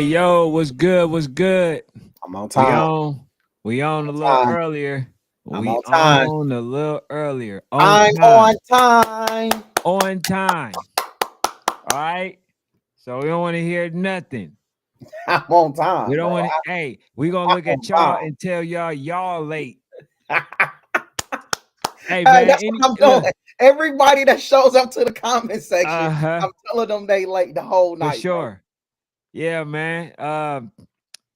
Hey yo, what's good? What's good? I'm on We time. on. We on a On little time. earlier. I'm We on time. on a little earlier. On I'm on time. time. On time. All right. So we don't want to hear nothing. I'm on We time, don't bro. want to. Hey, we gonna I'm look on at y'all time. and tell y'all late. Hey Hey, man, that's any what I'm look. doing. Everybody that shows up to the comment section, Uh-huh. I'm telling them they late the whole For night, bro. sure. Yeah, man.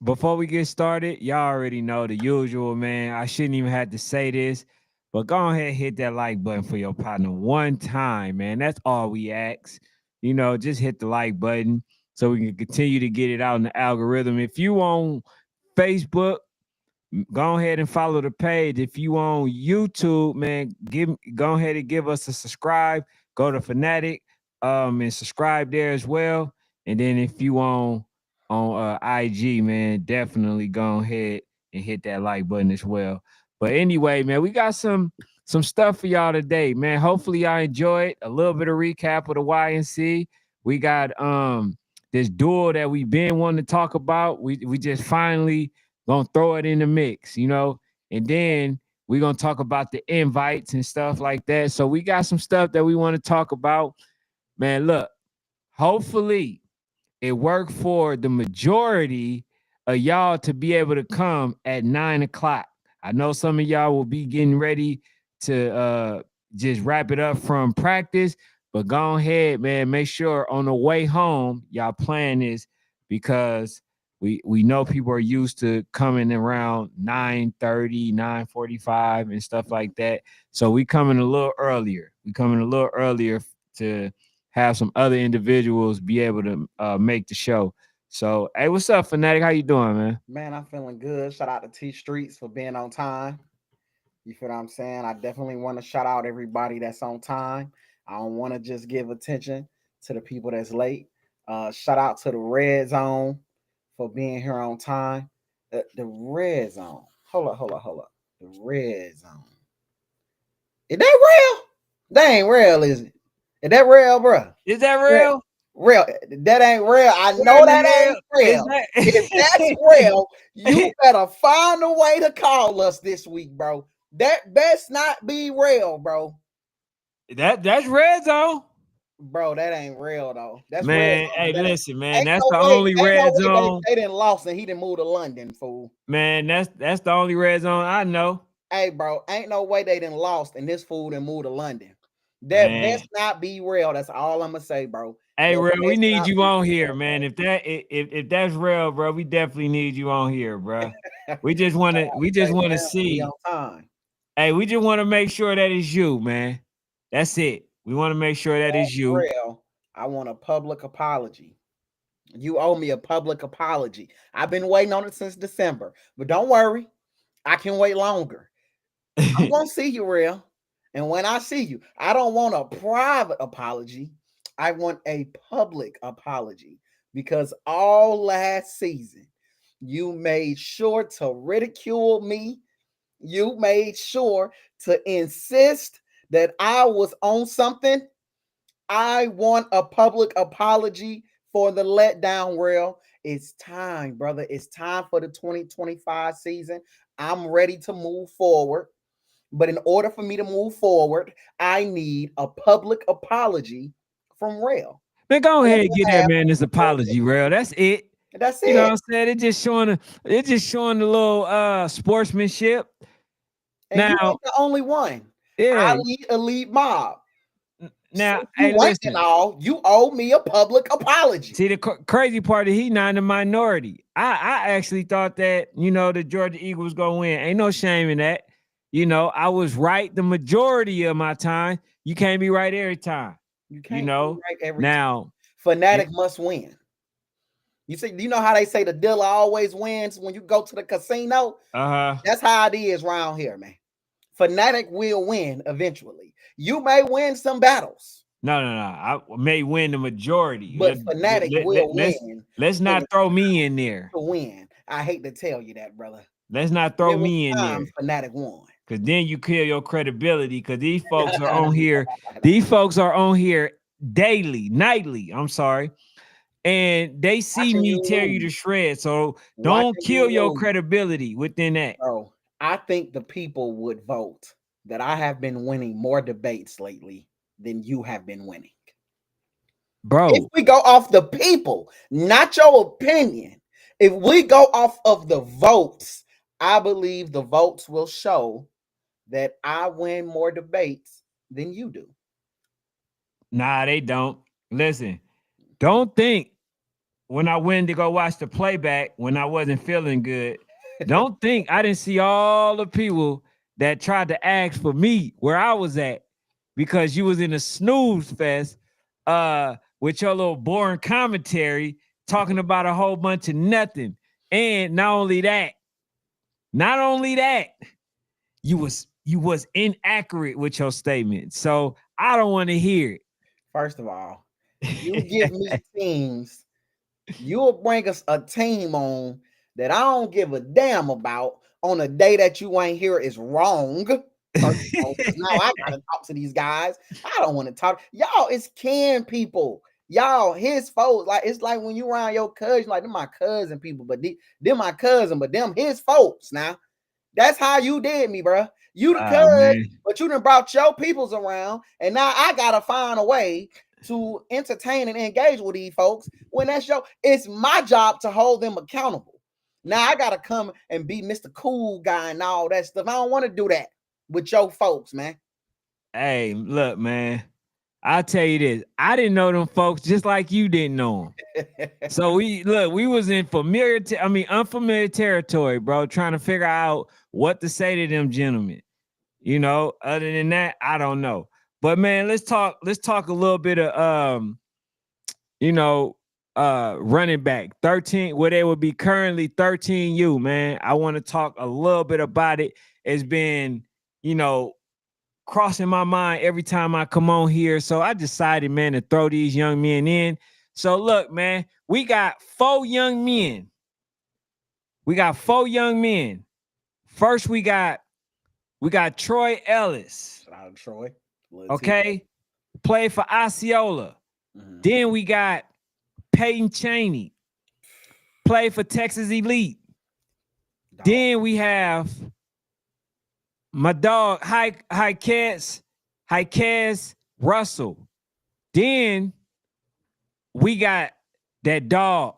Before we get started, y'all already know the usual, man. I shouldn't even have to say this, but go ahead and hit that like button for your partner one time, man. That's all we ask. Just hit the like button so we can continue to get it out in the algorithm. If you on Facebook, go ahead and follow the page. If you on YouTube, man, go ahead and give us a subscribe. Go to Fanatic and subscribe there as well. And then if you on IG, man, definitely go ahead and hit that like button as well. But anyway, man, we got some stuff for y'all today, man. Hopefully y'all enjoy it. A little bit of recap of the YNC. We got this duel that we've been wanting to talk about. We just finally gonna throw it in the mix, and then we're gonna talk about the invites and stuff like that. So we got some stuff that we want to talk about. Man, look, hopefully it worked for the majority of y'all to be able to come at 9 o'clock. I know some of y'all will be getting ready to just wrap it up from practice, but go ahead, man. Make sure on the way home, y'all plan this because we know people are used to coming around 9:30, 9:45 and stuff like that. So we coming a little earlier. We coming a little earlier to have some other individuals be able to make the show. So, hey, what's up, Fanatic? How you doing, man? Man, I'm feeling good. Shout out to T Streets for being on time. You feel what I'm saying? I definitely want to shout out everybody that's on time. I don't want to just give attention to the people that's late. Shout out to the Red Zone for being here on time. The Red Zone. Hold up. The Red Zone. Is that real? That ain't real, is it? Is that real, bro? Is that Real. real? Real. That ain't real. I Where know in the that ain't hell is real. If that's that? real, you better find a way to call us this week, bro. That best not be real, bro. That's red zone, Bro, that ain't real though. That's red man. zone, Hey, but that listen, man. ain't That's no the way. only Ain't no red way zone, they didn't lost and he didn't move to London, fool. man. That's the only red zone I know, Hey, bro, ain't no way they didn't lost and this fool didn't move to London. That man. best not be real. That's all I'm gonna say, bro. Hey, That real, we best need not you be on here, real, man. If that's real, bro, we definitely need you on here, bro. We just want to man, we on see. time. Hey, we just want to make sure that is you, man. That's it. We want to make sure that is you. Real. I want a public apology. You owe me a public apology. I've been waiting on it since December, but don't worry, I can wait longer. I'm gonna see you, real. And when I see you, I don't want a private apology. I want a public apology because all last season you made sure to ridicule me. You made sure to insist that I was on something. I want a public apology for the letdown, real. It's time, brother. It's time for the 2025 season. I'm ready to move forward. But in order for me to move forward, I need a public apology from Rail. Man, go On ahead and get that behalf man this of apology, real. That's it. That's You know what it. I'm saying? It's just showing the little sportsmanship. And you Now, ain't the only one. I yeah. lead a lead mob. Now, Since you hey, went and listen. all, you owe me a public apology. See, the crazy part is he not in the minority. I actually thought that the Georgia Eagles gonna win. Ain't no shame in that. I was right the majority of my time. You can't be right every time. You You can't be know. right every time. Now, Fanatic must win. You know how they say the dealer always wins when you go to the casino? uh huh. That's how it is around here, man. Fanatic will win eventually. You may win some battles, No. I may win the majority. but Fanatic will win Let's when not it's throw me in there. to win. I hate to tell you that, brother. Let's not throw It was me in time there. Fanatic won. Cause then you kill your credibility. Cause these folks are on here. These folks are on here daily, nightly. I'm sorry. and they see Watching me you tear you to lose. shreds. So don't Watching you kill your lose. credibility within that, Bro, I think the people would vote that I have been winning more debates lately than you have been winning. If bro. we go off the people, not your opinion, if we go off of the votes, I believe the votes will show that I win more debates than you do. Nah, they don't. Listen, don't think when I went to go watch the playback when I wasn't feeling good. Don't think I didn't see all the people that tried to ask for me where I was at because you was in a snooze fest with your little boring commentary talking about a whole bunch of nothing. And not only that, you was inaccurate with your statement. So I don't want to hear First of all, you give it. me teams, you'll bring us a team on that I don't give a damn about on a day that you ain't here is wrong. First of all, because now I gotta talk to these guys. I don't want to talk. Y'all, it's can people. Y'all, his folks. Like it's like when you around your cousin, like them my cousin people, but them my cousin, but them his folks. Now that's how you did me, bro. You the Oh cuz, man. but you done brought your peoples around, and now I gotta find a way to entertain and engage with these folks. When that's it's my job to hold them accountable. Now I gotta come and be Mr. Cool Guy and all that stuff. I don't want to do that with your folks, man. Hey, look, man. I'll tell you this. I didn't know them folks just like you didn't know them. So we was in unfamiliar territory, bro, trying to figure out what to say to them gentlemen. Other than that, I don't know. But man, let's talk a little bit of you know, running back 13, where they would be currently 13U, man. I want to talk a little bit about it. It's been, you know, crossing my mind every time I come on here. So I decided, man, to throw these young men in. So look, man, we got four young men. We got four young men. First, we got Troy Ellis. Shout out to Troy. Okay, played for Osceola. Mhm. Then we got Peyton Chaney, played for Texas Elite. Dog. Then we have my dog Hikez Russell. Then we got that dog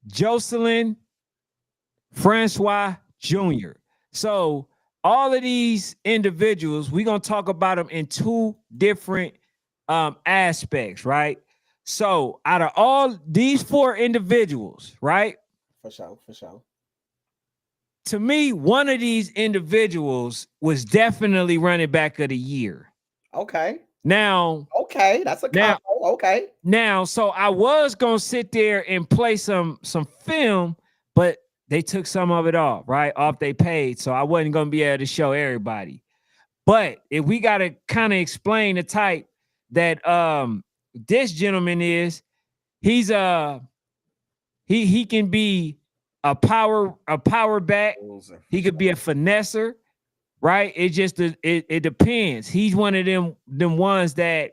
Jocelyn Francois Jr. So all of these individuals, we're gonna talk about them in two different aspects, right? So out of all these four individuals, right? For sure, for sure. To me, one of these individuals was definitely running back of the year. Okay. Now, Okay, that's a now, combo. Okay. so I was gonna sit there and play some film, but they took some of it off, right? Off they paid. So I wasn't gonna be able to show everybody. But if we gotta kind of explain the type that this gentleman is, he's he can be a power back, For he could sure. be a finesser, right? It depends. He's one of them ones that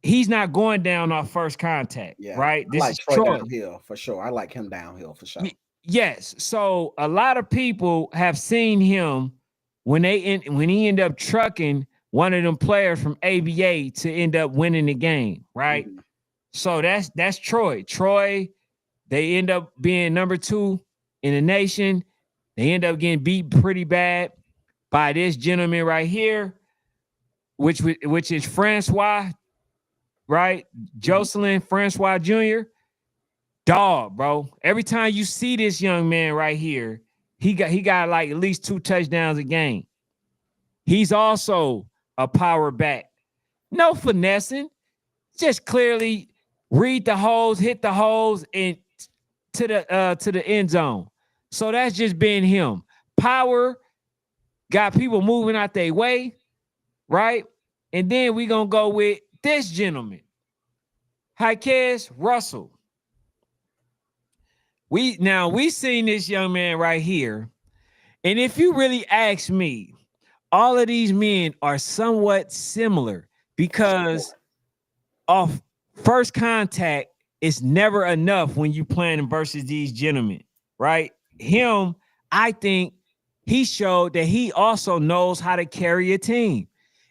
he's not going down off first contact, Yeah. right? I This like is Troy Troy. downhill for sure. I like him downhill for sure. Yes. So a lot of people have seen him when he ended up trucking one of them players from ABA to end up winning the game, right? Mhm. So that's Troy. Troy, they end up being number 2 in the nation. They end up getting beat pretty bad by this gentleman right here, which is Francois, right? Mhm. Jocelyn Francois Jr. Dog, bro. Every time you see this young man right here, he got like at least 2 touchdowns a game. He's also a power back. No finessing, just clearly read the holes, hit the holes, and to the end zone. So that's just been him. Power got people moving out their way, right? And then we gonna go with this gentleman, Hikez Russell. We seen this young man right here, and if you really ask me, all of these men are somewhat similar For sure. because of first contact is never enough when you playing versus these gentlemen, right? Him, I think he showed that he also knows how to carry a team.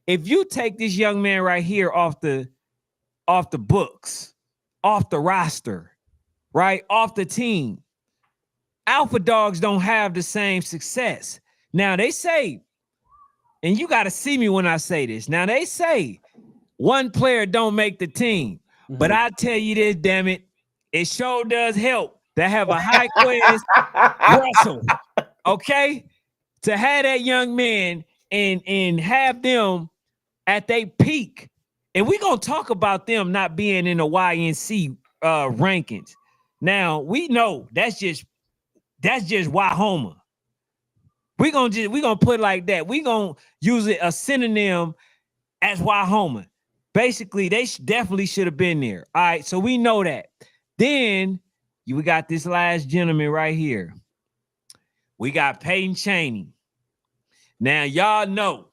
If you take this young man right here off the books, off the roster, right? Off the team, alpha dogs don't have the same success. Now they say, and you got to see me when I say this. Now they say one player don't make the team, but I tell you this, damn it, it sure does help to have a high class Russell, okay? To have that young man and have them at their peak. And we're gonna talk about them not being in the YNC rankings. Now we know that's just Wahoma. We gonna put it like that. We gonna use it a synonym as Wahoma. Basically, they definitely should have been there. All right, so we know that. Then we got this last gentleman right here. We got Peyton Chaney. Now y'all know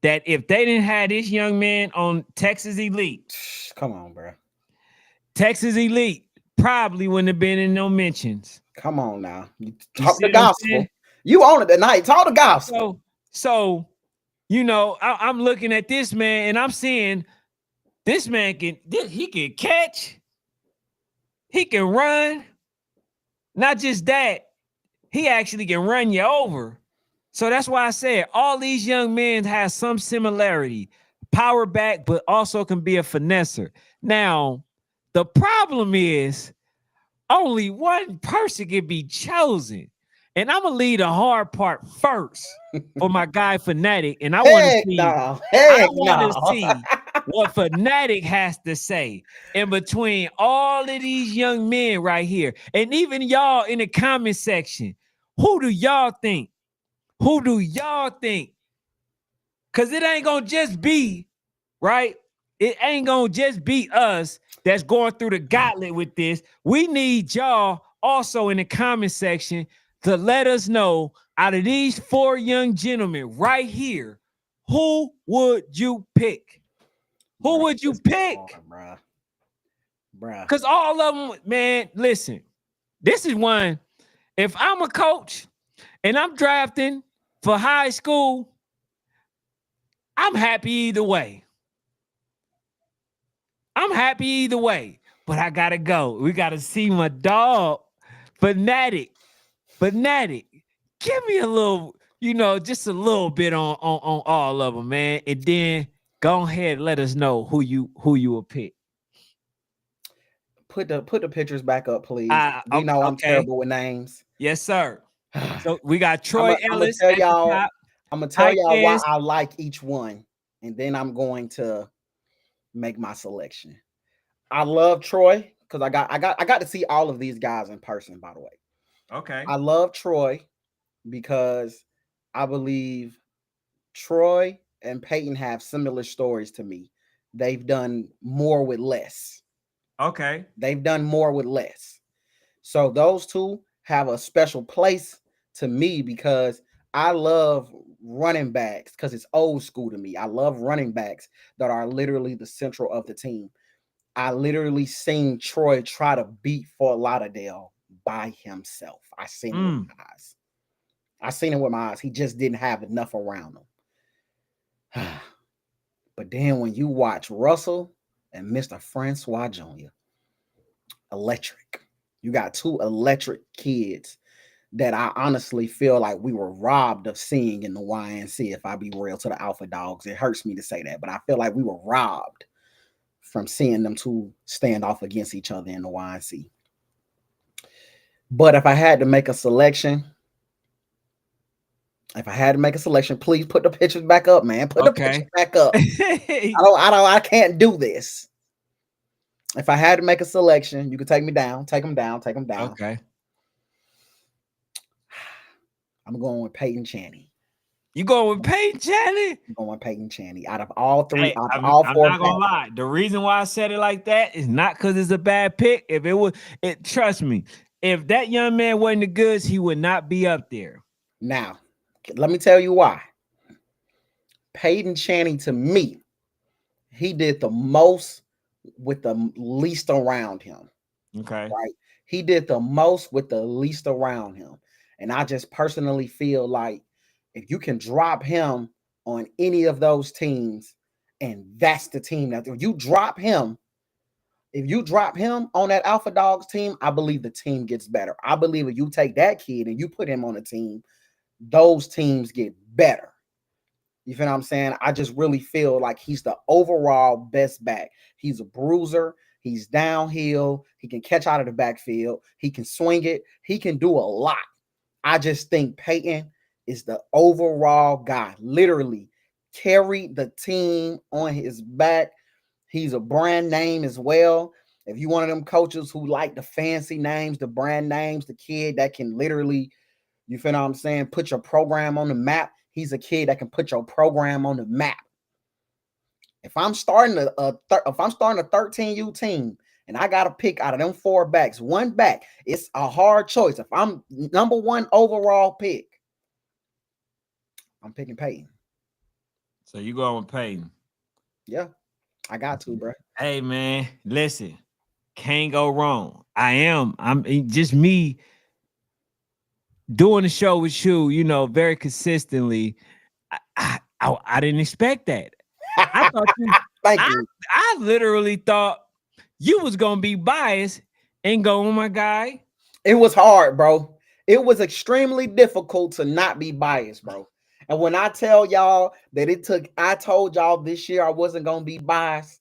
that if they didn't have this young man on Texas Elite, come on, bro. Texas Elite probably wouldn't have been in no mentions. Come on now. You talk the gospel. You own it tonight. Talk the gospel. So you know, I'm looking at this man and I'm seeing this man can catch, he can run. Not just that, he actually can run you over. So that's why I said all these young men have some similarity. Power back, but also can be a finesser. Now, the problem is only one person can be chosen. And I'm gonna leave the hard part first for my guy Fanatic. And I want to see what Fanatic has to say in between all of these young men right here. And even y'all in the comment section, who do y'all think? Who do y'all think? Because it ain't gonna just be, right? It ain't gonna just be us that's going through the gauntlet with this. We need y'all also in the comment section to let us know out of these four young gentlemen right here, who would you pick? Who would you pick? Bruh. Because all of them, man, listen, this is one. If I'm a coach and I'm drafting for high school, I'm happy either way. But I gotta go. We gotta see my dog, Fanatic. Give me a little, just a little bit on all of them, man. And then go ahead and let us know who you will pick. Put the pictures back up, please. We know I'm terrible with names. Yes, sir. So we got Troy Ellis. I'm gonna tell y'all why I like each one, and then I'm going to make my selection. I love Troy because I got to see all of these guys in person, by the way. Okay. I love Troy because I believe Troy and Peyton have similar stories to me. They've done more with less. Okay. They've done more with less. So those two have a special place to me because I love running backs because it's old school to me. I love running backs that are literally the central of the team. I literally seen Troy try to beat Fort Lauderdale by himself. I seen it with my eyes. I seen it with my eyes. He just didn't have enough around him. But then when you watch Russell and Mr. Francois Jr., electric. You got two electric kids that I honestly feel like we were robbed of seeing in the YNC, if I be real to the Alpha Dogs. It hurts me to say that, but I feel like we were robbed from seeing them two stand off against each other in the YNC. But if I had to make a selection, please put the pictures back up, man. Put the pictures back up. I can't do this. If I had to make a selection, you could take me down, take them down. Okay. I'm going with Peyton Chaney. You going with Peyton Chaney? I'm going with Peyton Chaney. Out of all three, I'm not gonna lie. The reason why I said it like that is not because it's a bad pick. If it was, trust me, if that young man wasn't the goods, he would not be up there. Now, let me tell you why. Peyton Chaney, to me, he did the most with the least around him. Okay. Right? He did the most with the least around him. And I just personally feel like if you can drop him on any of those teams, and that's the team that if you drop him on that Alpha Dogs team, I believe the team gets better. I believe if you take that kid and you put him on a team, those teams get better. You feel what I'm saying? I just really feel like he's the overall best back. He's a bruiser. He's downhill. He can catch out of the backfield. He can swing it. He can do a lot. I just think Peyton is the overall guy. Literally carried the team on his back. He's a brand name as well. If you one of them coaches who like the fancy names, the brand names, the kid that can literally, you feel what I'm saying, put your program on the map. He's a kid that can put your program on the map. If I'm starting a 13U team and I got to pick out of them 4 backs, one back, it's a hard choice. If I'm number 1 overall pick, I'm picking Peyton. So you going with Peyton? Yeah, I got to, bro. Hey man, listen, can't go wrong. I'm just me doing the show with you, very consistently. I didn't expect that. I thought you. Thank you. I literally thought you was gonna be biased and go, oh my guy. It was hard, bro. It was extremely difficult to not be biased, bro. And when I tell y'all that I told y'all this year I wasn't gonna be biased,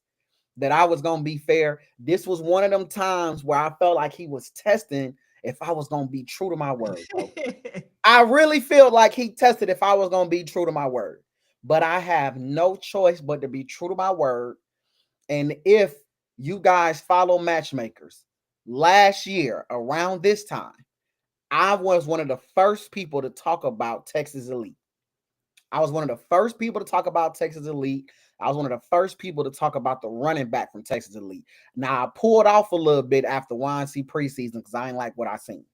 that I was gonna be fair. This was one of them times where I felt like he was testing if I was gonna be true to my word, bro. I really feel like he tested if I was gonna be true to my word. But I have no choice but to be true to my word. And if you guys follow matchmakers, last year around this time, I was one of the first people to talk about Texas Elite. I was one of the first people to talk about Texas Elite. I was one of the first people to talk about the running back from Texas Elite. Now, I pulled off a little bit after YNC preseason because I ain't like what I seen.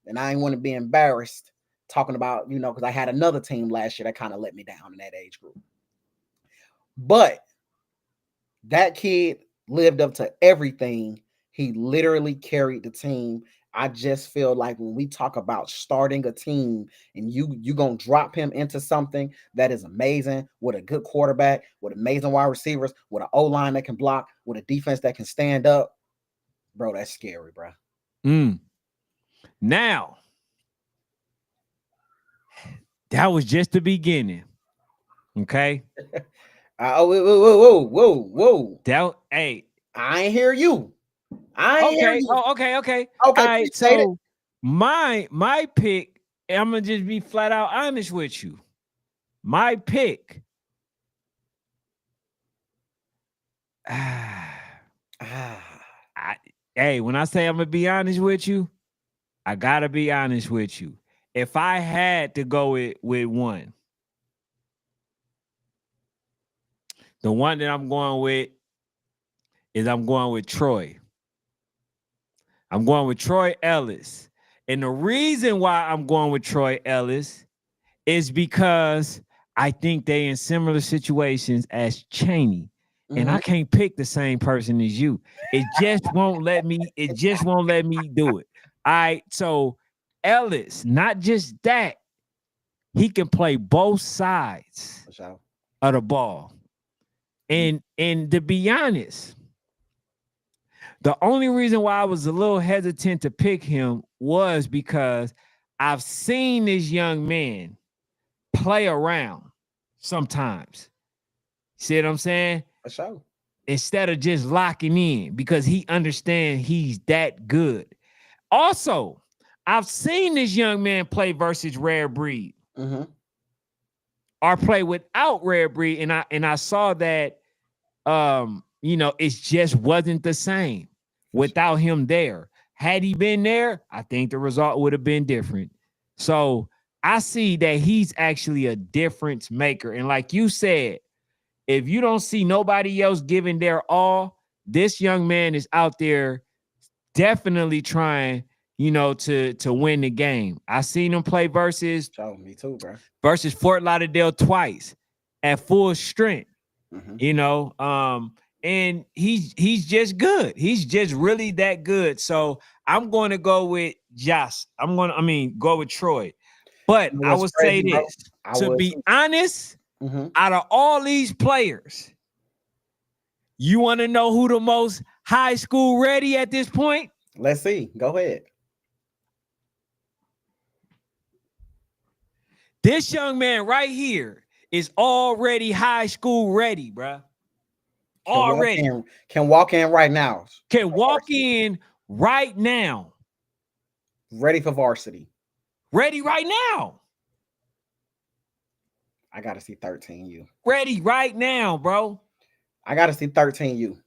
And I ain't want to be embarrassed talking about, because I had another team last year that kind of let me down in that age group. But that kid lived up to everything. He literally carried the team. I just feel like when we talk about starting a team and you going to drop him into something that is amazing with a good quarterback, with amazing wide receivers, with an O-line that can block, with a defense that can stand up, bro, that's scary, bro. Now, that was just the beginning. Okay. Whoa. Hey. I ain't hear you. I ain't hear you. Oh, okay. Okay, all right. So my pick, I'm gonna just be flat out honest with you. My pick. When I say I'm gonna be honest with you, I gotta be honest with you. If I had to go with one, the one that I'm going with is I'm going with Troy. I'm going with Troy Ellis. And the reason why I'm going with Troy Ellis is because I think they in similar situations as Chaney. And I can't pick the same person as you. It just won't let me do it. All right. So Ellis, not just that, he can play both sides of the ball. And to be honest, the only reason why I was a little hesitant to pick him was because I've seen this young man play around sometimes. See what I'm saying? For sure. Instead of just locking in, because he understands he's that good. Also, I've seen this young man play versus Rare Breed. Or play without Rare Breed, and I saw that it just wasn't the same without him there. Had he been there, I think the result would have been different. So I see that he's actually a difference maker. And like you said, if you don't see nobody else giving their all, this young man is out there definitely trying, to win the game. I seen him play versus me too, bro. Versus Fort Lauderdale twice at full strength. Mm-hmm. you know. And he's just good. He's just really that good. So I'm going to go with Josh. Go with Troy. But You know I what's would say crazy, bro? this, I to was. be honest, Mm-hmm. out of all these players, you want to know who the most high school ready at this point? Let's see. Go ahead. This young man right here is already high school ready, bruh. Can walk Already. in. Can walk in right now. Can For walk varsity. in right now. Ready for varsity. Ready right now. I gotta see 13U. Ready right now, bro. I gotta see 13U.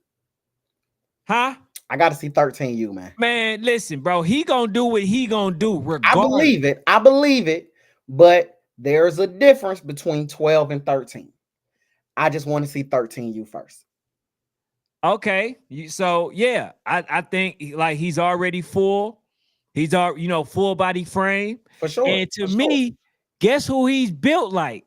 Huh? I gotta see 13U, man. Man, listen, bro. He gonna do what he gonna do I regardless. believe it. I believe it. But there's a difference between 12 and 13. I just want to see 13U first. Okay. So yeah, I think like he's already full. He's all full body frame. For sure. And to For sure. me, guess who he's built like?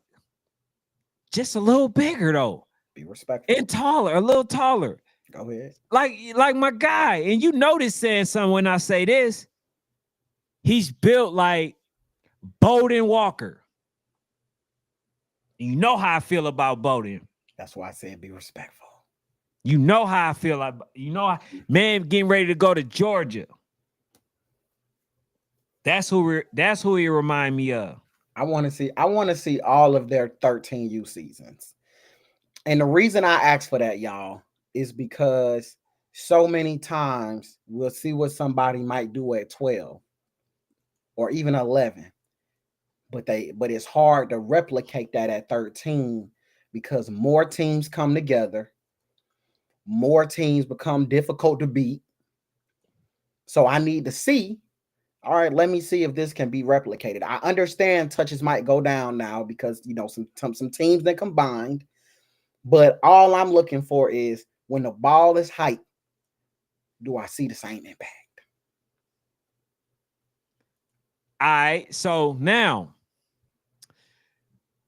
Just a little bigger though. Be respectful. And taller, a little taller. Go ahead. Like my guy. And you notice saying something when I say this. He's built like Bowden Walker. You know how I feel about Bowden. That's why I said be respectful. You know how I feel like man getting ready to go to Georgia. That's who he remind me of. I want to see all of their 13U seasons. And the reason I ask for that, y'all, is because so many times we'll see what somebody might do at 12 or even 11. But it's hard to replicate that at 13 because more teams come together, more teams become difficult to beat. So I need to see. All right, let me see if this can be replicated. I understand touches might go down now because some teams that combined, but all I'm looking for is when the ball is hyped, do I see the same impact? All right. So now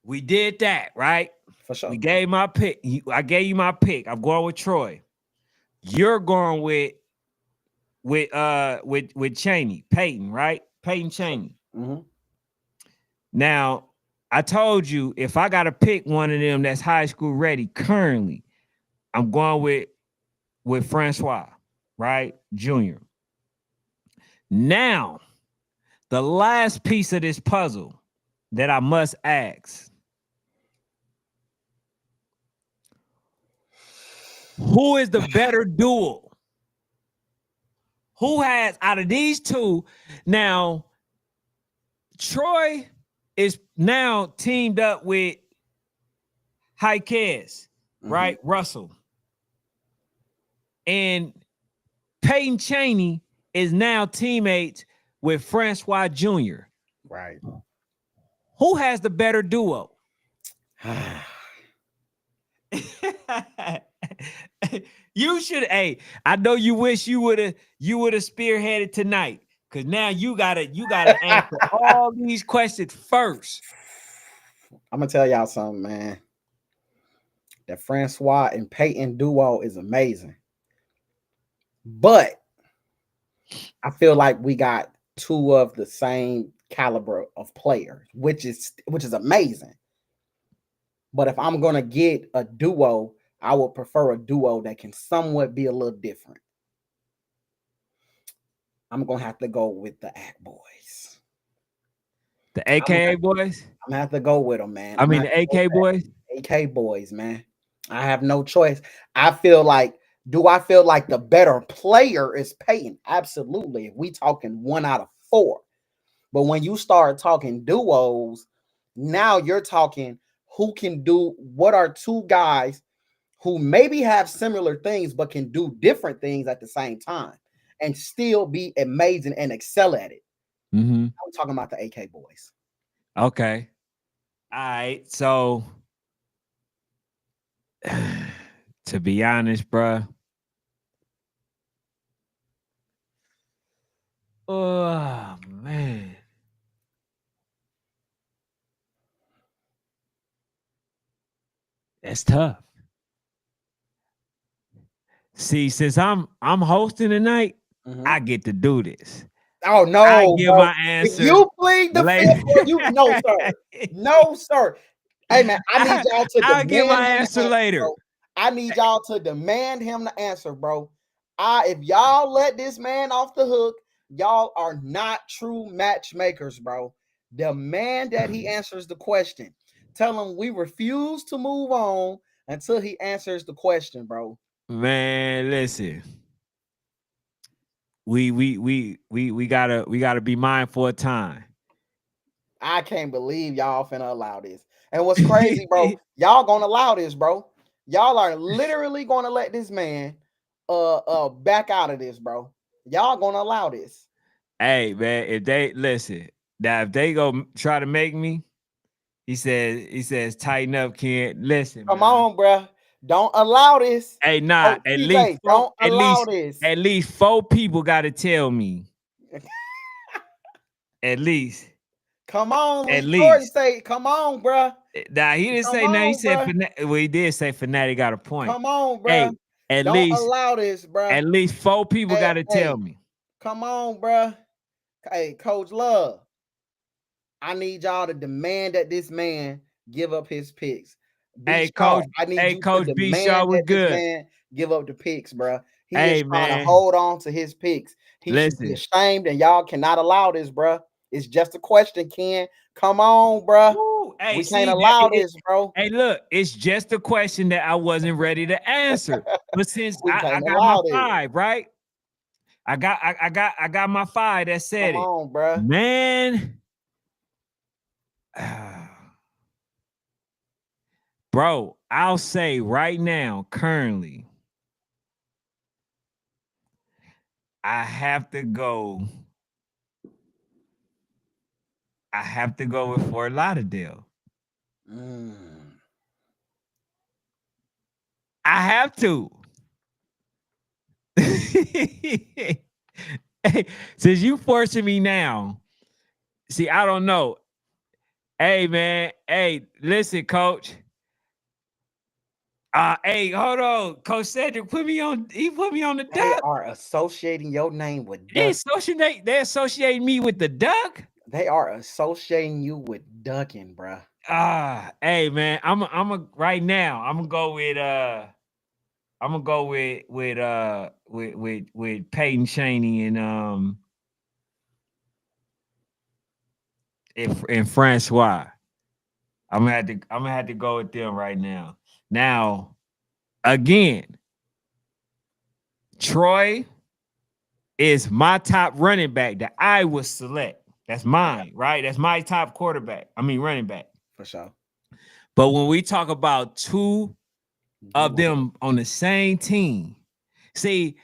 we did that, right? For sure. We gave my pick. I gave you my pick. I'm going with Troy. You're going with Chaney, Peyton, right? Peyton Chaney. Mm-hmm. Now, I told you if I gotta pick one of them that's high school ready currently, I'm going with Francois, right? Junior. Now, the last piece of this puzzle that I must ask. Who is the better duel? Who has out of these two? Now, Troy is now teamed up with Jaquez, right? Russell. And Peyton Chaney is now teammates with Francois Jr. Right. Who has the better duo? You should. Hey, I know you wish you would have spearheaded tonight, because now you gotta answer all these questions first. I'm gonna tell y'all something, man. The Francois and Peyton duo is amazing, but I feel like we got two of the same caliber of players, which is amazing. But if I'm gonna get a duo, I would prefer a duo that can somewhat be a little different. I'm gonna have to go with the Act Boys. The AKA boys. I'm gonna have to go with them, man. I mean the AK boys. AK Boys, man. I have no choice. I feel like, do I feel like the better player is Peyton? Absolutely. If we talking 1 out of 4. But when you start talking duos, now you're talking who can do what are two guys who maybe have similar things but can do different things at the same time and still be amazing and excel at it. Mm-hmm. I'm talking about the AK Boys. Okay. All right. So to be honest, bruh. Oh man. That's tough. See, since I'm hosting tonight, Mhm. I get to do this. Oh I no, give bro. my If answer you plead the later. fifth, or you no, sir. No, sir. Hey man, I need y'all to I'll give demand my him to answer answer, later. bro. I need y'all to demand him to answer, bro. If y'all let this man off the hook, y'all are not true matchmakers, bro. Demand that he answers the question. Tell him we refuse to move on until he answers the question, bro. Man, listen. We gotta be mindful of time. I can't believe y'all finna allow this. And what's crazy, bro, y'all gonna allow this, bro. Y'all are literally gonna let this man back out of this, bro. Y'all gonna allow this. Hey man, if they listen, now if they go try to make me, he says tighten up, Ken. Listen, Come man. on, bro. Don't allow this. Hey, nah, Oh, TJ, don't allow this. at least four people gotta tell me. At least, Come on, at Lee Jordan least. say, come on, bro. Nah, he didn't Come say nothing. He on, said bro. well, he did say Fanatic got a point. Come on, bro. Hey, at Don't least, allow this, bro. at least four people Hey, gotta tell hey, me. come on, bro. Hey, Coach Love. I need y'all to demand that this man give up his picks. B Shaw, I need Hey, you to Coach B Shaw demand was that this good. man give up the picks, bro. He is Hey, trying to man, hold on to his picks. He should be listen. ashamed, and y'all cannot allow this, bro. It's just a question, Ken. Come on, bro. Woo, hey, We can't see that allow this, bro. hey, look, it's just a question that I wasn't ready to answer. But since We I can't got my allow this. five, right? I got my five that Come said it. on, bro. Man, bro, I'll say right now, currently, I have to go. I have to go with Fort Lauderdale. Mm. I have to. Hey, since you forcing me now, see, I don't know. Hey, man. Hey, listen, coach. Hey, hold on. Coach Cedric put me on, he put me on the They duck. are associating your name with They Duck. associate me with the duck. They are associating you with ducking, bro. Hey man, I'm a right now. I'm gonna go with Peyton Chaney and Francois. I'm gonna have to go with them right now. Now, again, Troy is my top running back that I would select. That's Yeah, mine, right? That's my top quarterback. I mean running back. for sure. But when we talk about two of Duo. them on the same team, see,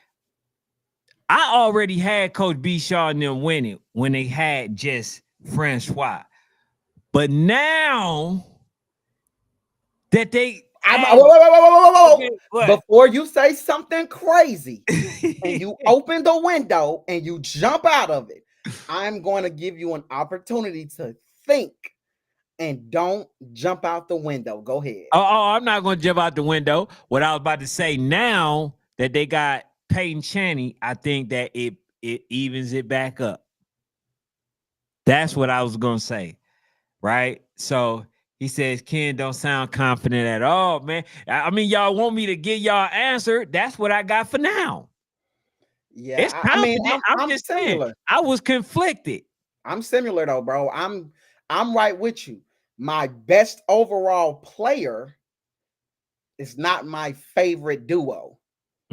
I already had Coach B. Shaw and them winning when they had just Francois. But now that they Whoa, add, whoa, whoa, whoa, whoa, whoa, whoa, okay, whoa. what? Before you say something crazy and you open the window and you jump out of it, I'm going to give you an opportunity to think and don't jump out the window. Go ahead. I'm not going to jump out the window. What I was about to say now that they got Peyton Chaney, I think that it evens it back up. That's what I was going to say, right? So he says, Ken don't sound confident at all, man. I mean, y'all want me to get y'all answer. That's what I got for now. Yeah, It's I mean, confident. I'm I'm just saying, similar. I was conflicted. I'm similar though, bro. I'm right with you. My best overall player is not my favorite duo.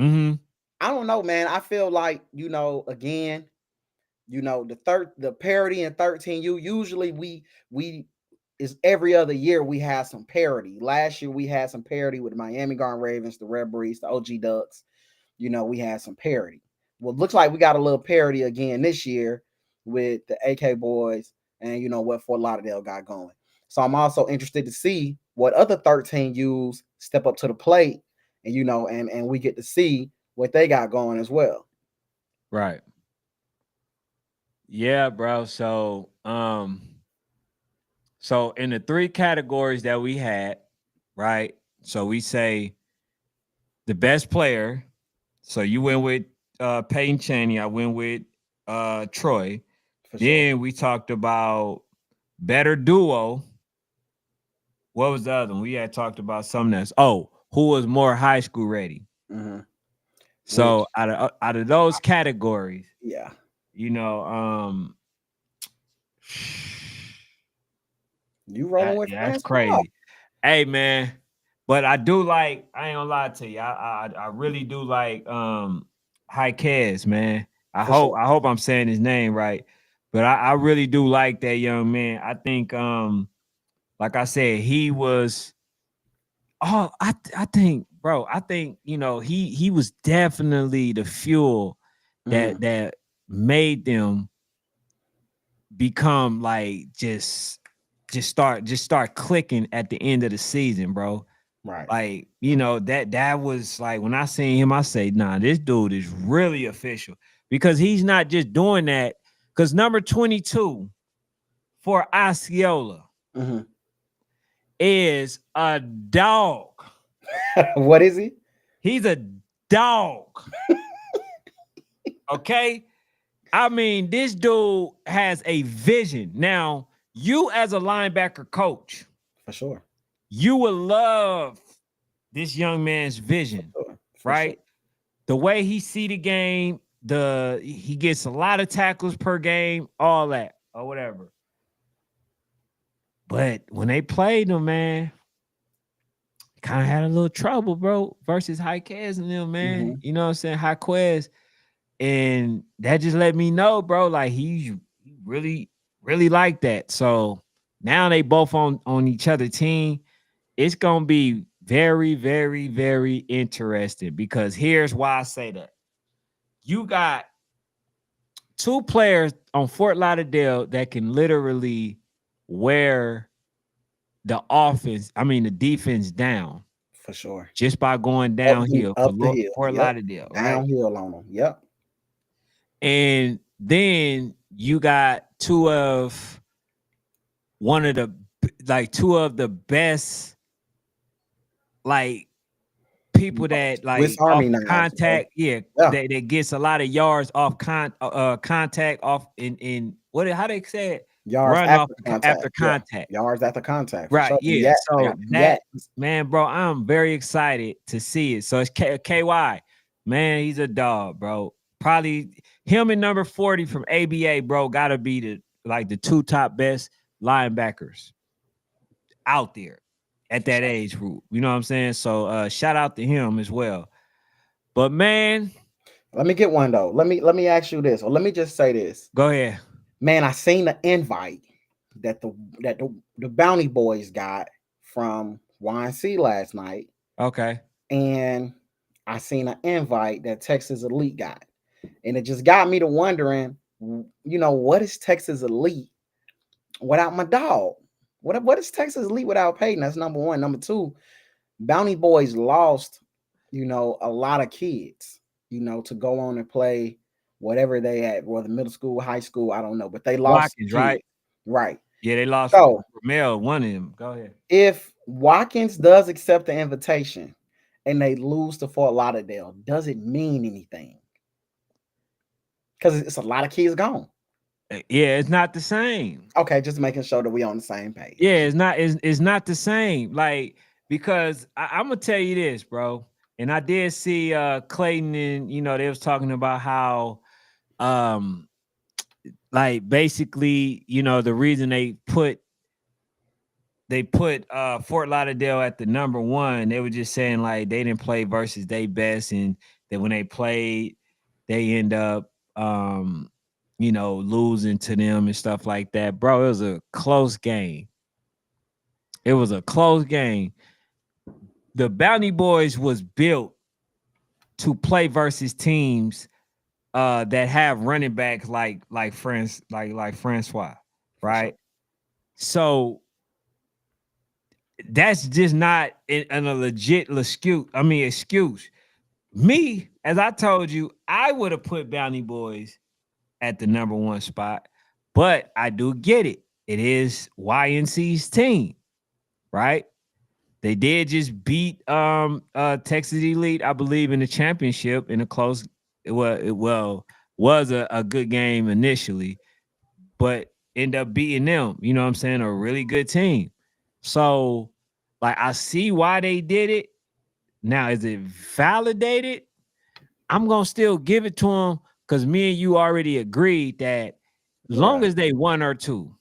Mm-hmm. I don't know, man. I feel like, again, the parity in 13U, usually we is every other year we have some parity. Last year we had some parity with the Miami Garden Ravens, the Red Breeze, the OG Ducks. We had some parity. Well, it looks like we got a little parity again this year with the AK boys and what Fort Lauderdale got going. So I'm also interested to see what other 13Us step up to the plate and and we get to see what they got going as well. Right. Yeah, bro. So in the three categories that we had, right? So we say the best player, So you went with Peyton Chaney. I went with Troy. for sure. Then we talked about better duo. What was the other one? We had talked about something else. Oh, who was more high school ready? Hmm. So Which, out of those categories, yeah, you know, you rolling with that's Francois crazy. Hey man, but I do like. I ain't gonna lie to you. I really do like Haikez, man. I for hope sure. I hope I'm saying his name right. But I really do like that young man. I think like I said, he was I think, bro, I think, he was definitely the fuel Hmm. that made them become like just start clicking at the end of the season, bro. Right. Like, that was like when I seen him, I say, nah, this dude is really official because he's not just doing that. Because number 22 for Osceola Hmm. is a dog. What is he? He's a dog. Okay. I mean, this dude has a vision. Now, you as a linebacker coach, For sure. you will love this young man's For vision, sure. For sure. right? The way he see the game, he gets a lot of tackles per game, all that or whatever. But when they played him, man, kind of had a little trouble, bro, versus High Quez and them, man. Hmm. You know what I'm saying? High Quez. And that just let me know, bro, like he really, really like that. So now they both on each other team. It's gonna be very, very, very interesting because here's why I say that. You got two players on Fort Lauderdale that can literally wear the defense down For sure. just by going Up downhill for up the hill. Fort Yep. Lauderdale, right? Downhill on them. Yep. And then you got one of the two of the best like people that Swiss like off Army the knives, bro. contact, yeah, Yeah. that gets a lot of yards off contact off in what how they say it, Yards run off after contact. after Yeah. contact. Yards after contact. For Right, sure. yeah. Yeah. I So got them that yaks. man, bro, I'm very excited to see it. So it's KY, man, he's a dog, bro. Probably him and number 40 from ABA, bro, gotta be the two top best linebackers out there at For that sure. age group. You know what I'm saying? So shout out to him as well. But man, Let me get one though. Let me ask you this, or let me just say this. go ahead. Man, I seen the invite that the Bounty Boys got from YNC last night, Okay. and I seen an invite that Texas Elite got, and it just got me to wondering, what is Texas Elite without my dog? What is Texas Elite without Peyton? That's number one. Number two, Bounty Boys lost, a lot of kids, to go on and play whatever they at, whether middle school, high school, I don't know, but they lost Watkins, kids. right? Right. Yeah, they lost So Ramel, one of them. Go ahead. if Watkins does accept the invitation and they lose to Fort Lauderdale, does it mean anything? Because it's a lot of kids gone. Yeah, it's not the same. Okay, just making sure that we on the same Yeah, page. it's not the same. Like, because I'm gonna tell you this, bro. And I did see Clayton and they was talking about how um like basically, the reason they put Fort Lauderdale at the number one, they were just saying like they didn't play versus they best, and that when they played, they end up losing to them and stuff like that. Bro, it was a close game. It was a close game. The Bounty Boys was built to play versus teams that have running backs like Francois, For sure. right? So that's just not a legit excuse. I mean, excuse. Me, as I told you, I would have put Bounty Boys at the number one spot, but I do get it. It is YNC's team, right? They did just beat Texas Elite, I believe, in the championship in a close. Well was a good game initially, but end up beating them. You know what I'm saying? A really good team. So, like, I see why they did it. Now, is it validated? I'm gonna still give it to them because me and you already agreed that long Yeah. as they won or two,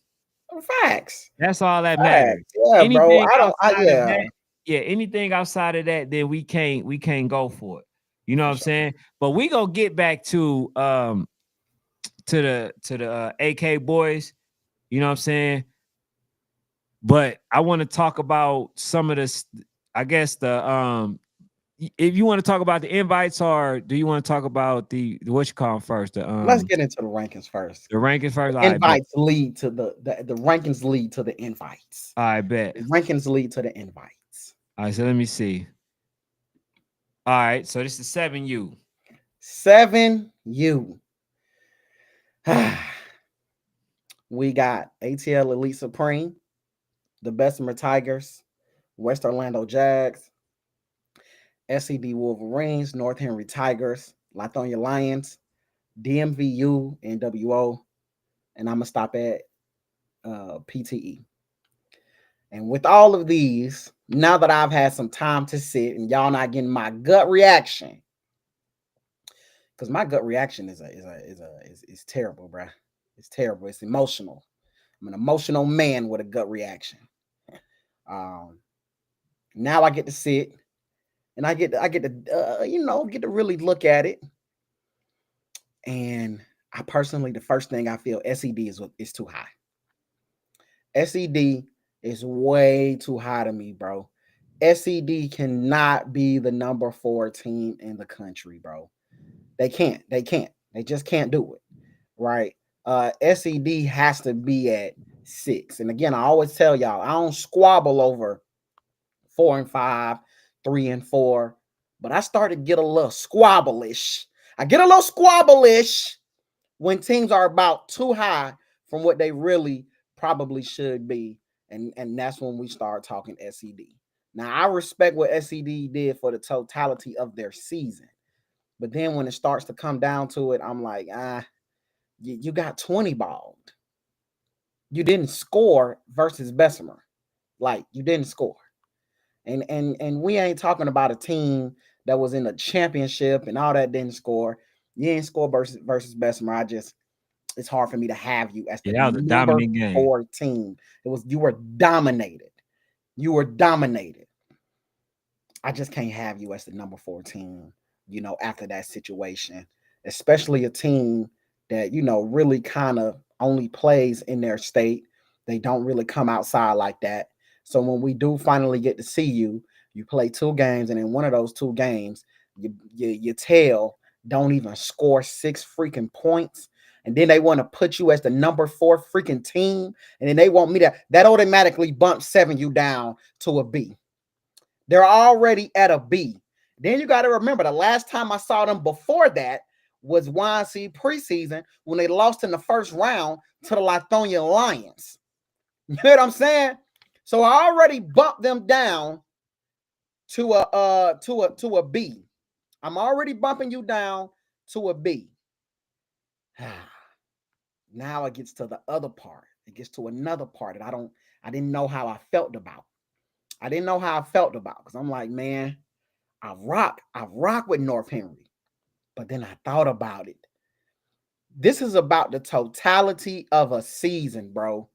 Facts. that's all that matters. Facts. Yeah, bro. Anything I don't. outside of Yeah, that, yeah, anything outside of that, then we can't go for it. You know what for I'm sure. saying? But we gonna get back to the AK boys. You know what I'm saying? But I want to talk about some of this. I guess if you want to talk about the invites, or do you want to talk about the what you call 'em first? Let's get into the rankings first. The rankings first. I bet. Invites lead to the rankings lead to the invites. I bet. The rankings lead to the invites. All right, so let me see. All right, so this is 7U. 7U. We got ATL Elite Supreme, the Bessemer Tigers, West Orlando Jags, SED Wolverines, North Henry Tigers, Lithonia Lions, DMVU, NWO, and I'm gonna stop at PTE. And with all of these, now that I've had some time to sit and y'all not getting my gut reaction, because my gut reaction is terrible, bruh. It's terrible. It's emotional. I'm an emotional man with a gut reaction. Um, Now I get to sit and I get to really look at it. And I personally, the first thing I feel, SED is too high. SED is way too high to me, bro. SED cannot be the number 4 team in the country, bro. They can't. They can't. They just can't do it. Right? SED has to be at 6. And again, I always tell y'all, I don't squabble over 4 and 5, 3 and 4, but I started to get a little squabble-ish. I get a little squabble-ish when teams are about too high from what they really probably should be. And that's when we start talking SED. Now, I respect what SED did for the totality of their season. But then when it starts to come down to it, I'm like, you got 20 balled. You didn't score versus Bessemer. Like, you didn't score. And we ain't talking about a team that was in the championship and all that didn't score. You ain't score versus Bessemer. It's hard for me to have you as the Yeah, that was a number dominant game. 4 team. You were dominated. You were dominated. I just can't have you as the number 4 team, after that situation, especially a team that, really kind of only plays in their state. They don't really come outside like that. So when we do finally get to see you, you play 2 games, and in one of those 2 games, your tail don't even score 6 freaking points. And then they want to put you as the number 4 freaking team. And then they want me that automatically bumps 7U down to a B. They're already at a B. Then you got to remember the last time I saw them before that was YNC preseason when they lost in the first round to the Lithonia Lions. You know what I'm saying? So I already bumped them down to a B. I'm already bumping you down to a B. Now it gets to the other part. It gets to another part that I didn't know how I felt about. I didn't know how I felt about because I'm like, man, I rock with North Henry. But then I thought about it. This is about the totality of a season, bro.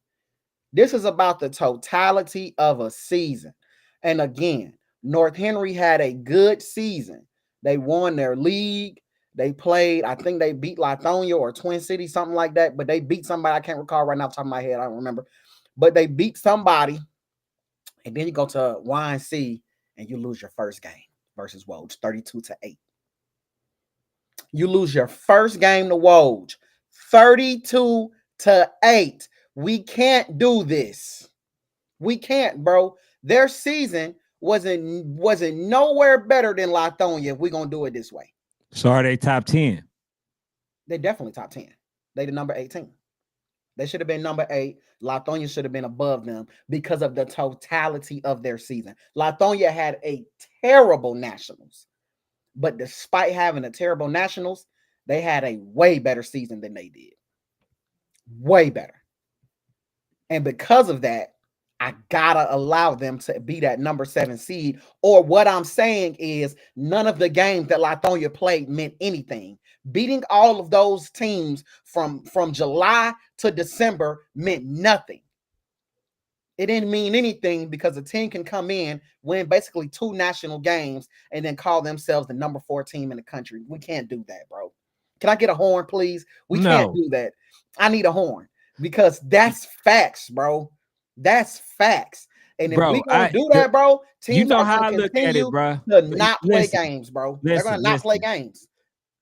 This is about the totality of a season. And again, North Henry had a good season. They won their league. They played, I think they beat Lithonia or Twin City, something like that. But they beat somebody. I can't recall right now off the top of my head. I don't remember. But they beat somebody. And then you go to YNC and you lose your first game versus Woj, 32-8. You lose your first game to Woj, 32-8. We can't do this. We can't, bro. Their season wasn't nowhere better than Lithonia if we're gonna do it this way. So are they top 10? They definitely top 10. They the number 18. They should have been number 8. Lithonia should have been above them because of the totality of their season. Lithonia had a terrible nationals, but despite having a terrible nationals, they had a way better season than they did. Way better. And because of that, I gotta allow them to be that number 7 seed. Or what I'm saying is, none of the games that Lithonia played meant anything. Beating all of those teams from July to December meant nothing. It didn't mean anything because a team can come in, win basically 2 national games, and then call themselves the number 4 team in the country. We can't do that, bro. Can I get a horn, please? We can't No, do that. I need a horn because that's facts, bro. That's facts. And if we bro. gonna do that, bro, You teams know are how gonna I look at it, continue bro. to not play Listen, games, bro. They're gonna listen, not play listen. games.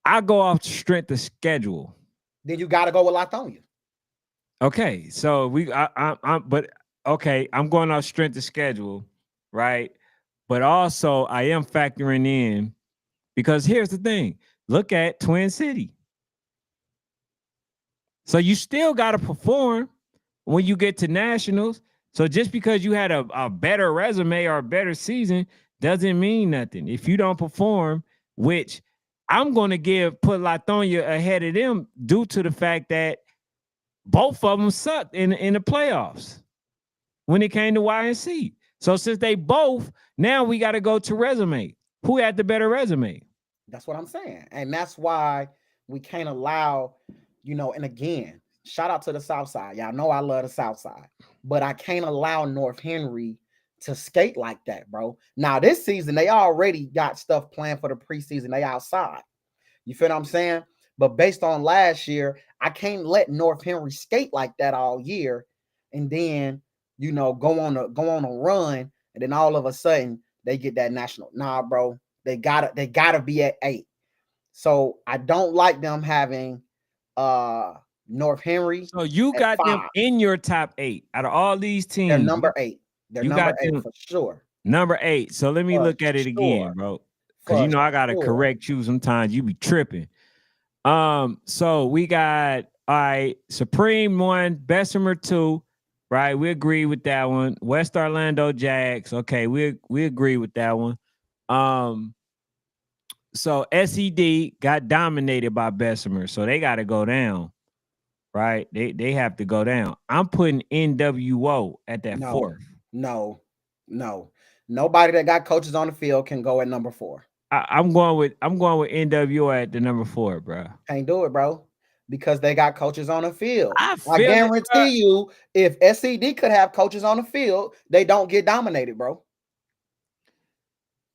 I go off strength of schedule. Then you gotta go with Lithonia. Okay, so but okay, I'm going off strength of schedule, right? But also I am factoring in because here's the thing: look at Twin City. So you still got to perform when you get to nationals. So just because you had a better resume or a better season doesn't mean nothing. If you don't perform, which I'm going to put Lithonia ahead of them due to the fact that both of them sucked in the playoffs when it came to YNC. So since they both, now we got to go to resume. Who had the better resume? That's what I'm saying. And that's why we can't allow, and again, shout out to the South Side. Y'all know I love the South Side, but I can't allow North Henry to skate like that, bro. Now, this season, they already got stuff planned for the preseason. They outside. You feel what I'm saying? But based on last year, I can't let North Henry skate like that all year and then, go on a run, and then all of a sudden they get that national. Nah, bro. They gotta be at 8. So I don't like them having North Henry So you at got them 5. in your top 8 out of all these They're teams. number 8. They're You number got 8 them for sure. number 8. So let me For look at it again, sure. bro. Because For I gotta sure. correct you sometimes. You be tripping. So we got all right, Supreme 1, Bessemer 2, right? We agree with that one. West Orlando Jags. Okay, we agree with that one. Um, so SED got dominated by Bessemer, so they gotta go down, right? They have to go down. I'm putting NWO at that No, 4th. no, no. Nobody that got coaches on the field can go at number 4. I'm going with NWO at the number 4, bro. Can't do it, bro. Because they got coaches on the field. I I feel it, bro. guarantee you, if SED could have coaches on the field, they don't get dominated, bro.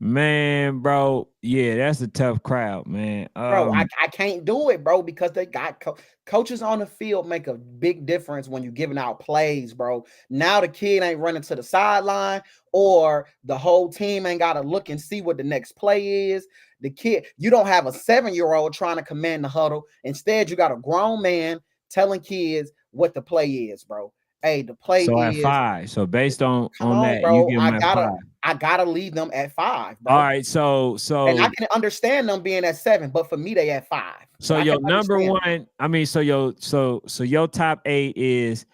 Man, bro, yeah, that's a tough crowd, man. Bro, I can't do it, bro, because they got coaches on the field make a big difference when you're giving out plays, bro. Now the kid ain't running to the sideline, or the whole team ain't got to look and see what the next play is. The kid, you don't have a 7-year-old trying to command the huddle. Instead, you got a grown man telling kids what the play is, bro. Hey, the play So at is, 5. So based on come on, that, you bro. give them at 5. I gotta leave them at 5, All bro. right, so And I so can understand them being at 7, but for me, they at 5. so And I can your number understand that. one, I mean, so your top 8 is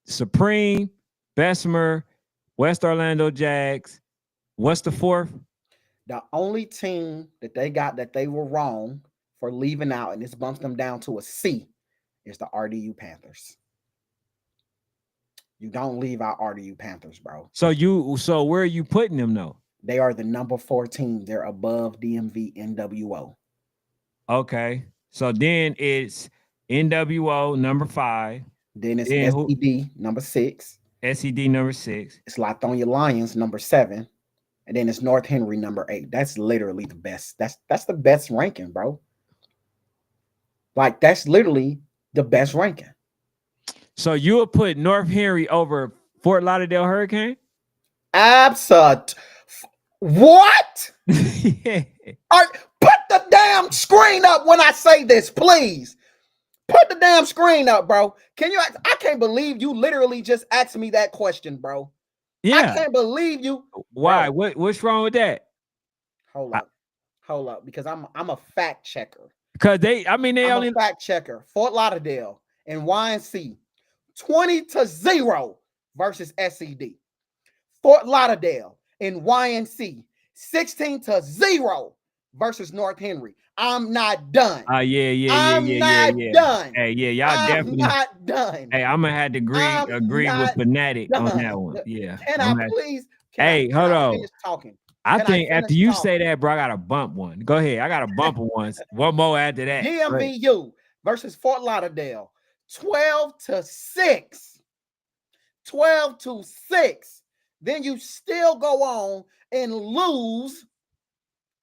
Supreme, Bessemer, West Orlando Jags. What's the 4th? The only team that they got that they were wrong for leaving out, and this bumps them down to a C, is the RDU Panthers. You don't leave out RDU Panthers, bro. So where are you putting them though? They are the number 4 team. They're above DMV NWO. Okay. So then it's NWO number 5. Then it's Then who? SED number 6. SED number 6. It's Lithonia Lions number 7. And then it's North Henry number 8. That's literally the best. That's the best ranking, bro. Like, that's literally the best ranking. So you would put North Henry over Fort Lauderdale Hurricane? Absolute. What? Yeah. All right, put the damn screen up when I say this, please. Put the damn screen up, bro. Can you? I can't believe you literally just asked me that question, bro. I Yeah. can't believe you. Why? Bro, What's wrong with that? hold up, because I'm a fact checker. Because they I'm a only fact checker. Fort Lauderdale and YNC 20-0 versus SED. Fort Lauderdale and YNC 16-0 versus North Henry. I'm not done. I'm not Yeah. done. Hey, yeah, y'all I'm definitely. not done. Hey, I'm gonna have to I'm agree with not Fanatic on that done. one. Yeah, Can I I'm at. please? Hey, Can hold I on. finish talking? I Can I think after finish you say talking? that, bro, I got to bump one. Go ahead. I got to bump once. One more after that. Great. DMVU versus Fort Lauderdale, 12-6. 12-6. Then you still go on and lose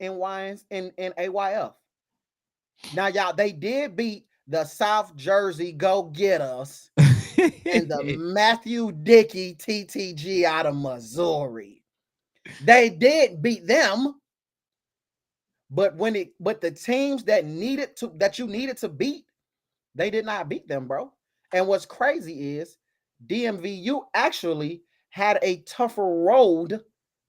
in Wines in AYF. Now, y'all, they did beat the South Jersey Go Get Us and the Matthew Dickey TTG out of Missouri. They did beat them, but the teams that you needed to beat, they did not beat them, bro. And what's crazy is DMVU actually had a tougher road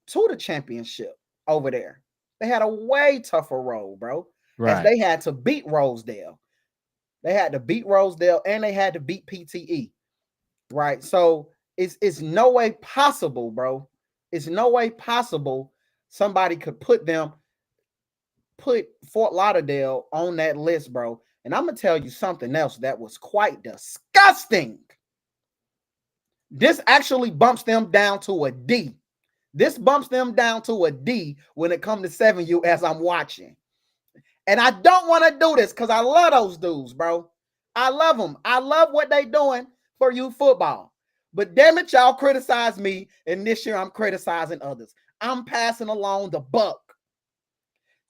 to the championship over there. They had a way tougher road, bro, as Right. they had to beat Rosedale. They had to beat Rosedale and they had to beat PTE, right? So it's no way possible, bro. It's no way possible somebody could put Fort Lauderdale on that list, bro. And I'm gonna tell you something else that was quite disgusting. This actually bumps them down to a D. This bumps them down to a D when it comes to 7U as I'm watching. And I don't want to do this because I love those dudes, bro. I love them. I love what they doing for youth football. But damn it, y'all criticize me, and this year I'm criticizing others. I'm passing along the buck.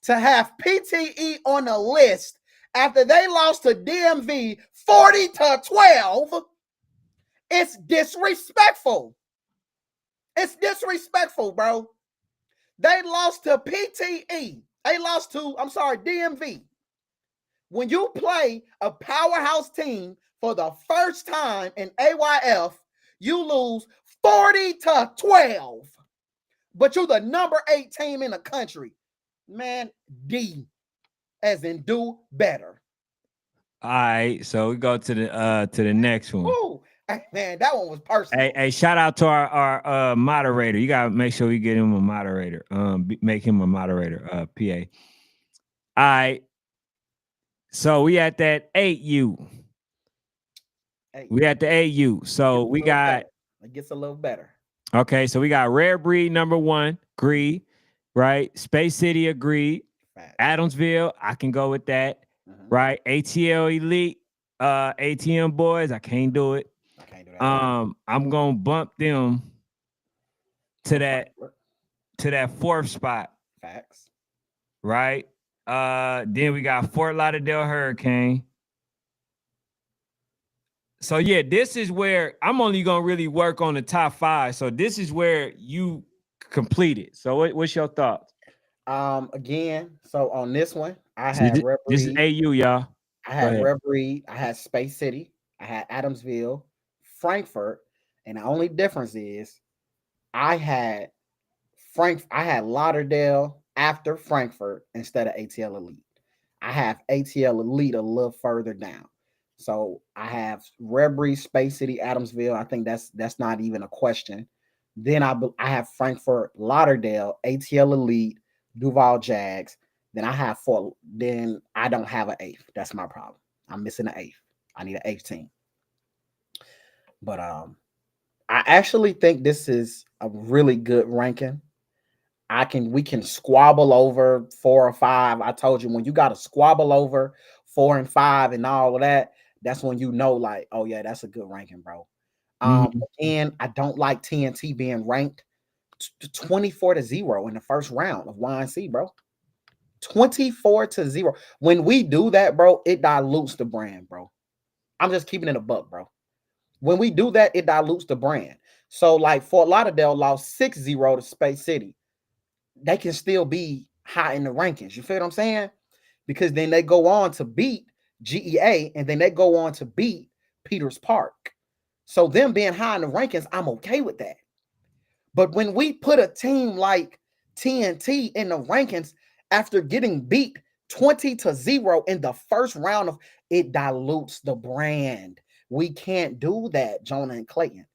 To have PTE on the list after they lost to DMV 40-12, it's disrespectful. It's disrespectful, bro. They lost to PTE. They lost to, DMV. When you play a powerhouse team for the first time in AYF, you lose 40-12. But you're the number 8 team in the country. Man, D, as in do better. All right. So we go to the next one. Woo! Man, that one was personal. Hey, shout out to our moderator. You gotta make sure we get him a moderator. Make him a moderator. PA. All right. So we at that 8U. Hey, We at the AU. So we got it gets a little better. okay. So we got Rare Breed number 1, agree, right? Space City, agreed. Facts. Adamsville, I can go with that, Mhm. right? ATL Elite, ATM Boys, I can't do it. I can't do that. I'm gonna bump them to that Frankfurt. to that 4th spot, Facts. right? Then we got Fort Lauderdale Hurricane. So yeah, this is where I'm only gonna really work on the top 5. So this is where you complete it. So what's your thoughts? Again, so on this one, I So had this is Referee. AU, y'all. I Go had ahead. Referee. I had Space City. I had Adamsville, Frankfurt, and the only difference is I had I had Lauderdale after Frankfurt instead of ATL Elite. I have ATL Elite a little further down. So I have Redbury, Space City, Adamsville. I think that's not even a question. Then I have Frankfurt, Lauderdale, ATL Elite, Duval Jags. Then I have 4. Then I don't have an 8th. That's my problem. I'm missing an 8th. I need an 8th team. But I actually think this is a really good ranking. We can squabble over 4 or 5. I told you when you got to squabble over 4 and 5 and all of that, that's when you know, like, oh yeah, that's a good ranking, bro. Mhm. And I don't like TNT being ranked 24-0 in the first round of YNC, bro. 24-0. When we do that, bro, it dilutes the brand, bro. I'm just keeping it a buck, bro. When we do that, it dilutes the brand. So, like, Fort Lauderdale lost 6-0 to Space City. They can still be high in the rankings. You feel what I'm saying? Because then they go on to beat GEA and then they go on to beat Peters Park. So them being high in the rankings, I'm okay with that. But when we put a team like TNT in the rankings after getting beat 20-0 in the first round of it dilutes the brand We can't do that, Jonah and Clayton.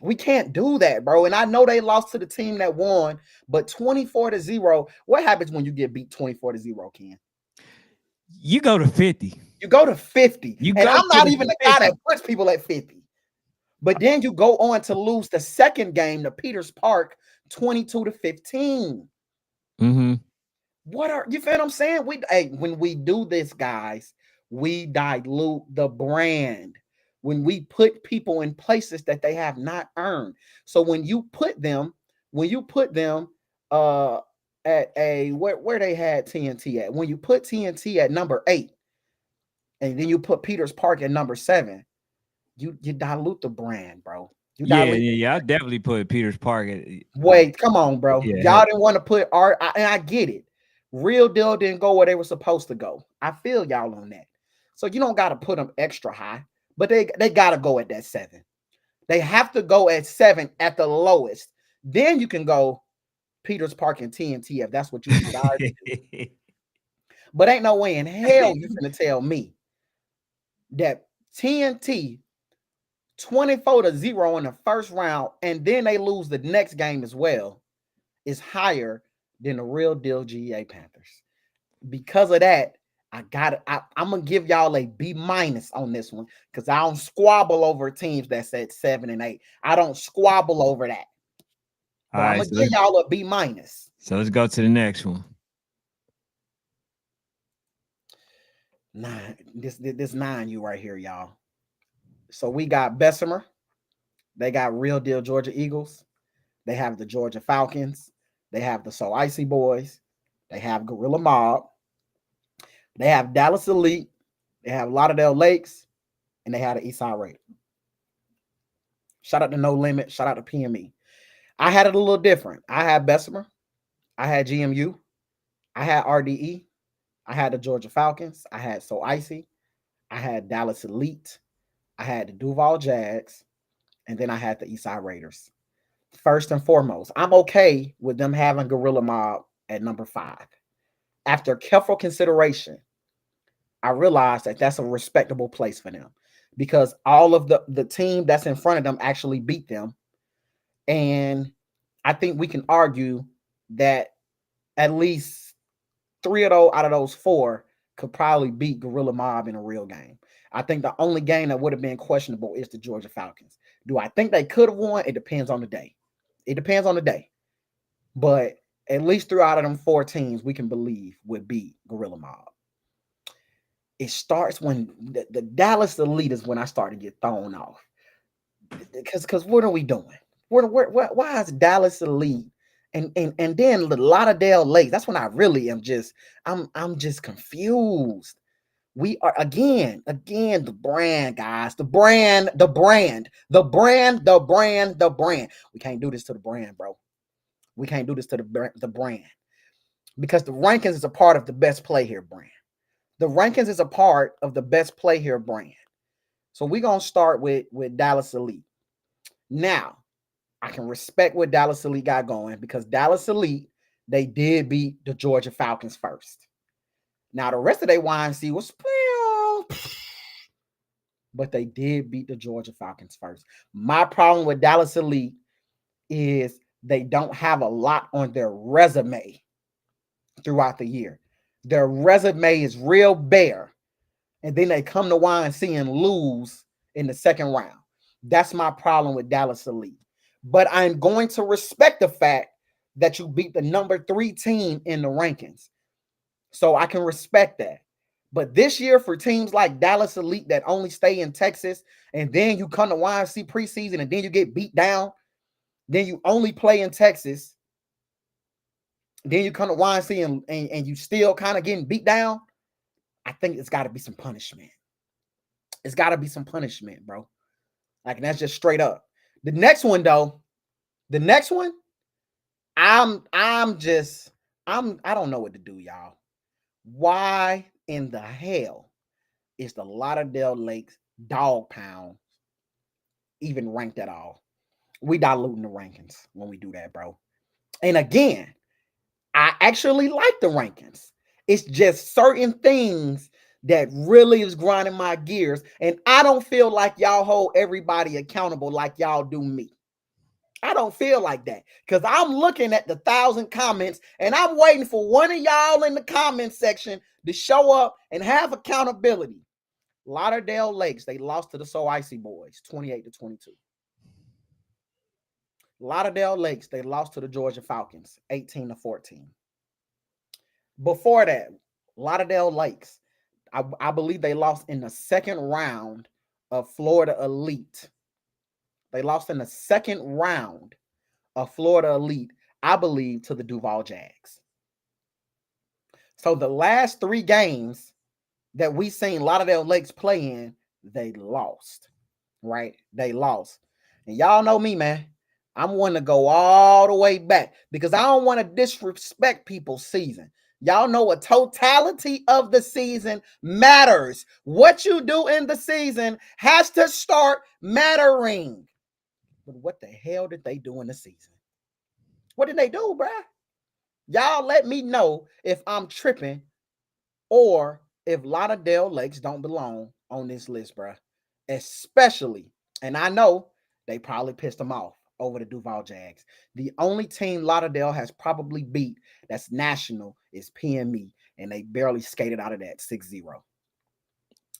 We can't do that, bro. And I know they lost to the team that won, but 24-0. What happens when you get beat 24-0, Ken? You go to 50. You go to 50. You And go I'm to not the even the guy 50. that puts people at 50. But then you go on to lose the second game to Peters Park 22-15. Mm-hmm. What are you feel what I'm saying? When we do this, guys, we dilute the brand. When we put people in places that they have not earned. So when you put them uh at a where they had TNT at, when you put TNT at number 8, and then you put Peters Park at number 7, you dilute the brand, bro. You Yeah, dilute. yeah, yeah. I definitely put Peters Park at Wait, come on, bro. yeah. Y'all didn't want to put art, and I get it. Real deal didn't go where they were supposed to go. I feel y'all on that. So you don't got to put them extra high, but they got to go at that 7. They have to go at 7 at the lowest. Then you can go Peters Park and TNT if that's what you desire to do. But ain't no way in hell you finna tell me that TNT 24-0 in the first round, and then they lose the next game as well, is higher than the real deal GA Panthers. Because of that, I'm gonna give y'all a B- on this one because I don't squabble over teams that said 7 and 8. I don't squabble over that. All But I'm right, gonna give y'all a B-. so let's go to the next one. 9. This 9 you right here, y'all. So we got Bessemer. They got Real Deal Georgia Eagles. They have the Georgia Falcons. They have the So Icy Boys. They have Gorilla Mob. They have Dallas Elite. They have Lauderdale Lakes. And they have the Eastside Raiders. Shout out to No Limit. Shout out to PME. I had it a little different. I had Bessemer. I had GMU. I had RDE. I had the Georgia Falcons. I had So Icy. I had Dallas Elite. I had the Duval Jags. And then I had the Eastside Raiders. First and foremost, I'm okay with them having Gorilla Mob at number 5. After careful consideration, I realized that that's a respectable place for them because all of the team that's in front of them actually beat them. And I think we can argue that at least 3 of those out of those 4 could probably beat Gorilla Mob in a real game. I think the only game that would have been questionable is the Georgia Falcons. Do I think they could have won? It depends on the day. It depends on the day. But at least 3 out of them 4 teams we can believe would beat Gorilla Mob. It starts when the Dallas Elite is when I start to get thrown off. Because what are we doing? Why is Dallas Elite and then the Lauderdale Lakes? That's when I really am just I'm just confused. We are again the brand, guys. The brand. We can't do this to the brand, bro. We can't do this to the brand because the rankings is a part of the best play here brand. The rankings is a part of the best play here brand. So we're gonna start with Dallas Elite. Now, I can respect what Dallas Elite got going because Dallas Elite, they did beat the Georgia Falcons first. Now the rest of their YNC was but they did beat the Georgia Falcons first. My problem with Dallas Elite is they don't have a lot on their resume throughout the year. Their resume is real bare. And then they come to YNC and lose in the second round. That's my problem with Dallas Elite. But I'm going to respect the fact that you beat the number 3 team in the rankings. So I can respect that. But this year, for teams like Dallas Elite that only stay in Texas, and then you come to YNC preseason and then you get beat down, then you only play in Texas, then you come to YNC and you still kind of getting beat down, I think it's got to be some punishment. It's got to be some punishment, bro. Like, that's just straight up. The next one, though, I don't know what to do, y'all. Why in the hell is the Lauderdale Lakes Dog Pound even ranked at all? We diluting the rankings when we do that, bro. And again, I actually like the rankings. It's just certain things that really is grinding my gears. And I don't feel like y'all hold everybody accountable like y'all do me. I don't feel like that because I'm looking at the 1,000 comments and I'm waiting for one of y'all in the comment section to show up and have accountability. Lauderdale Lakes, they lost to the So Icy Boys 28-22. Lauderdale Lakes, they lost to the Georgia Falcons 18-14. Before that, Lauderdale Lakes, I believe they lost in the second round of Florida Elite. They lost in the second round of Florida Elite, I believe, to the Duval Jags. So the last 3 games that we seen Lauderdale Lakes play in, they lost, right? They lost. And y'all know me, man. I'm wanting to go all the way back because I don't want to disrespect people's season. Y'all know a totality of the season matters. What you do in the season has to start mattering. But what the hell did they do in the season? What did they do, bruh? Y'all let me know if I'm tripping or if Lauderdale Lakes don't belong on this list, bruh. Especially, and I know they probably pissed them off over the Duval Jags. The only team Lauderdale has probably beat that's national is PME, and they barely skated out of that 6-0. All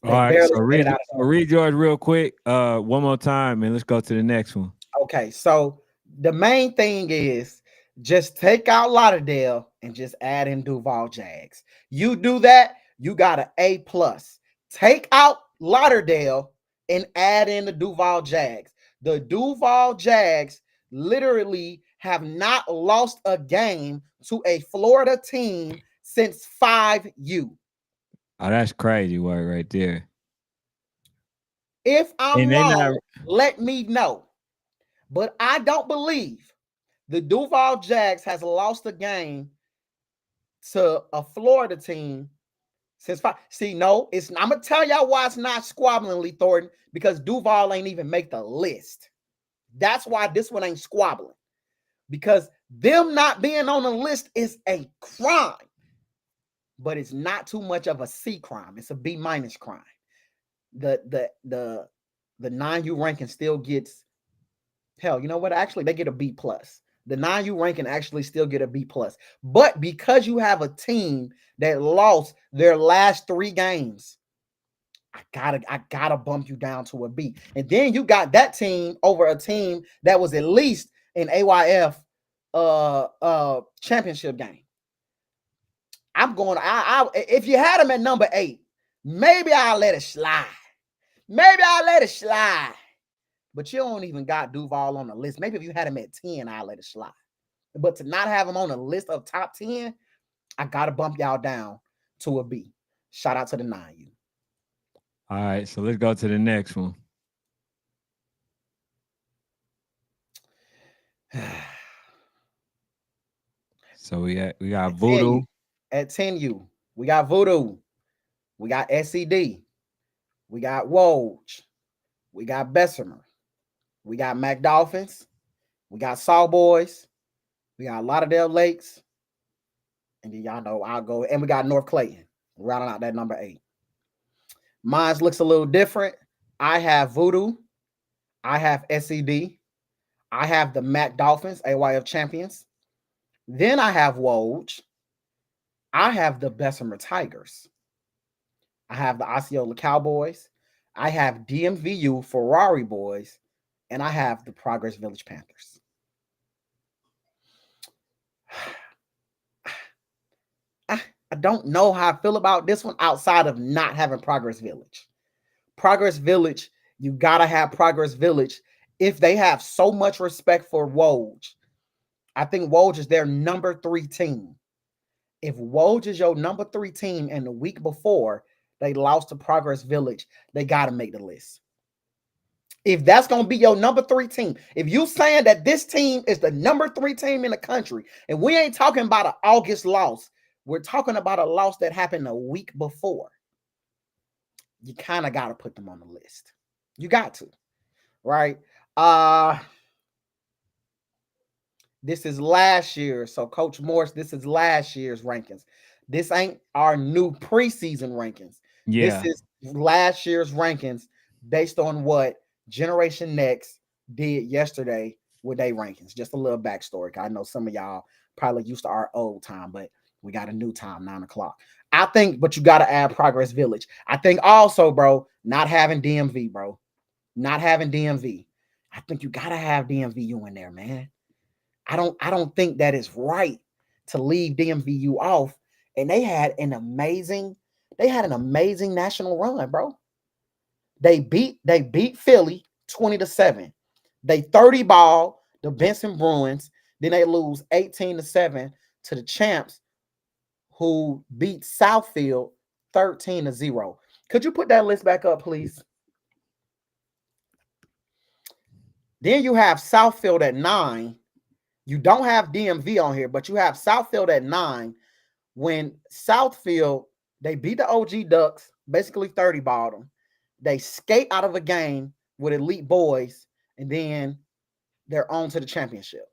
They right, barely so skated read out of so read yours real quick, one more time, and let's go to the next one. that. Okay, so the main thing is just take out Lauderdale and just add in Duval Jags. You do that, you got an A plus. Take out Lauderdale and add in the Duval Jags. The Duval Jags literally have not lost a game to a Florida team since 5U. Oh, that's crazy work right there. If I'm And they not. wrong, let me know. But I don't believe the Duval Jags has lost a game to a Florida team since 5. See, no, it's. I'm gonna tell y'all why it's not squabbling, Lee Thornton, because Duval ain't even make the list. That's why this one ain't squabbling. Because them not being on the list is a crime, but it's not too much of a C crime. It's a B minus crime. The 9U ranking still gets, hell, you know what? Actually, they get a B plus. The 9U ranking actually still get a B plus. But because you have a team that lost their last 3 games, I gotta bump you down to a B. And then you got that team over a team that was at least an AYF championship game. I'm going. I if you had them at number 8, maybe I'll let it slide. Maybe I'll let it slide. But you don't even got Duval on the list. Maybe if you had him at 10, I'll let it slide. But to not have him on the list of top 10, I gotta bump y'all down to a B. Shout out to the 9U. All right, so let's go to the next one. So we got At 10U, Voodoo. at 10U, we got Voodoo, we got SED, we got Woj, we got Bessemer, we got Mac Dolphins, we got Saw Boys, we got Lauderdale Lakes, and then y'all know I'll go, and we got North Clayton, rounding out that number 8. Mine's looks a little different. I have Voodoo, I have SED, I have the Mac Dolphins, AYF champions. Then I have Woj, I have the Bessemer Tigers. I have the Osceola Cowboys. I have DMVU Ferrari Boys. And I have the Progress Village Panthers. I don't know how I feel about this one outside of not having Progress Village. Progress Village, you got to have Progress Village if they have so much respect for Woj. I think Woj is their number 3 team. If Woj is your number 3 team and the week before they lost to Progress Village, they got to make the list. If that's going to be your number 3 team, if you saying that this team is the number 3 team in the country, and we ain't talking about an August loss, we're talking about a loss that happened a week before, you kind of got to put them on the list. You got to, right? This is last year. So Coach Morris, this is last year's rankings. This ain't our new preseason rankings. This Yeah. is last year's rankings based on what Generation Next did yesterday with their rankings. Just a little backstory. I know some of y'all probably used to our old time, but we got a new time, 9 o'clock. I think, but you got to add Progress Village. I think also, bro, not having DMV, bro, not having DMV. I think you got to have DMVU in there, man. I don't think that is right to leave DMVU off. And they had an amazing national run, bro. They beat Philly 20-7. They 30 ball the Benson Bruins. Then they lose 18-7 to the champs who beat Southfield 13-0. Could you put that list back up, please? Then you have Southfield at 9. You don't have DMV on here, but you have Southfield at 9. When Southfield, they beat the OG Ducks, basically 30 balled them. They skate out of a game with elite boys, and then they're on to the championship.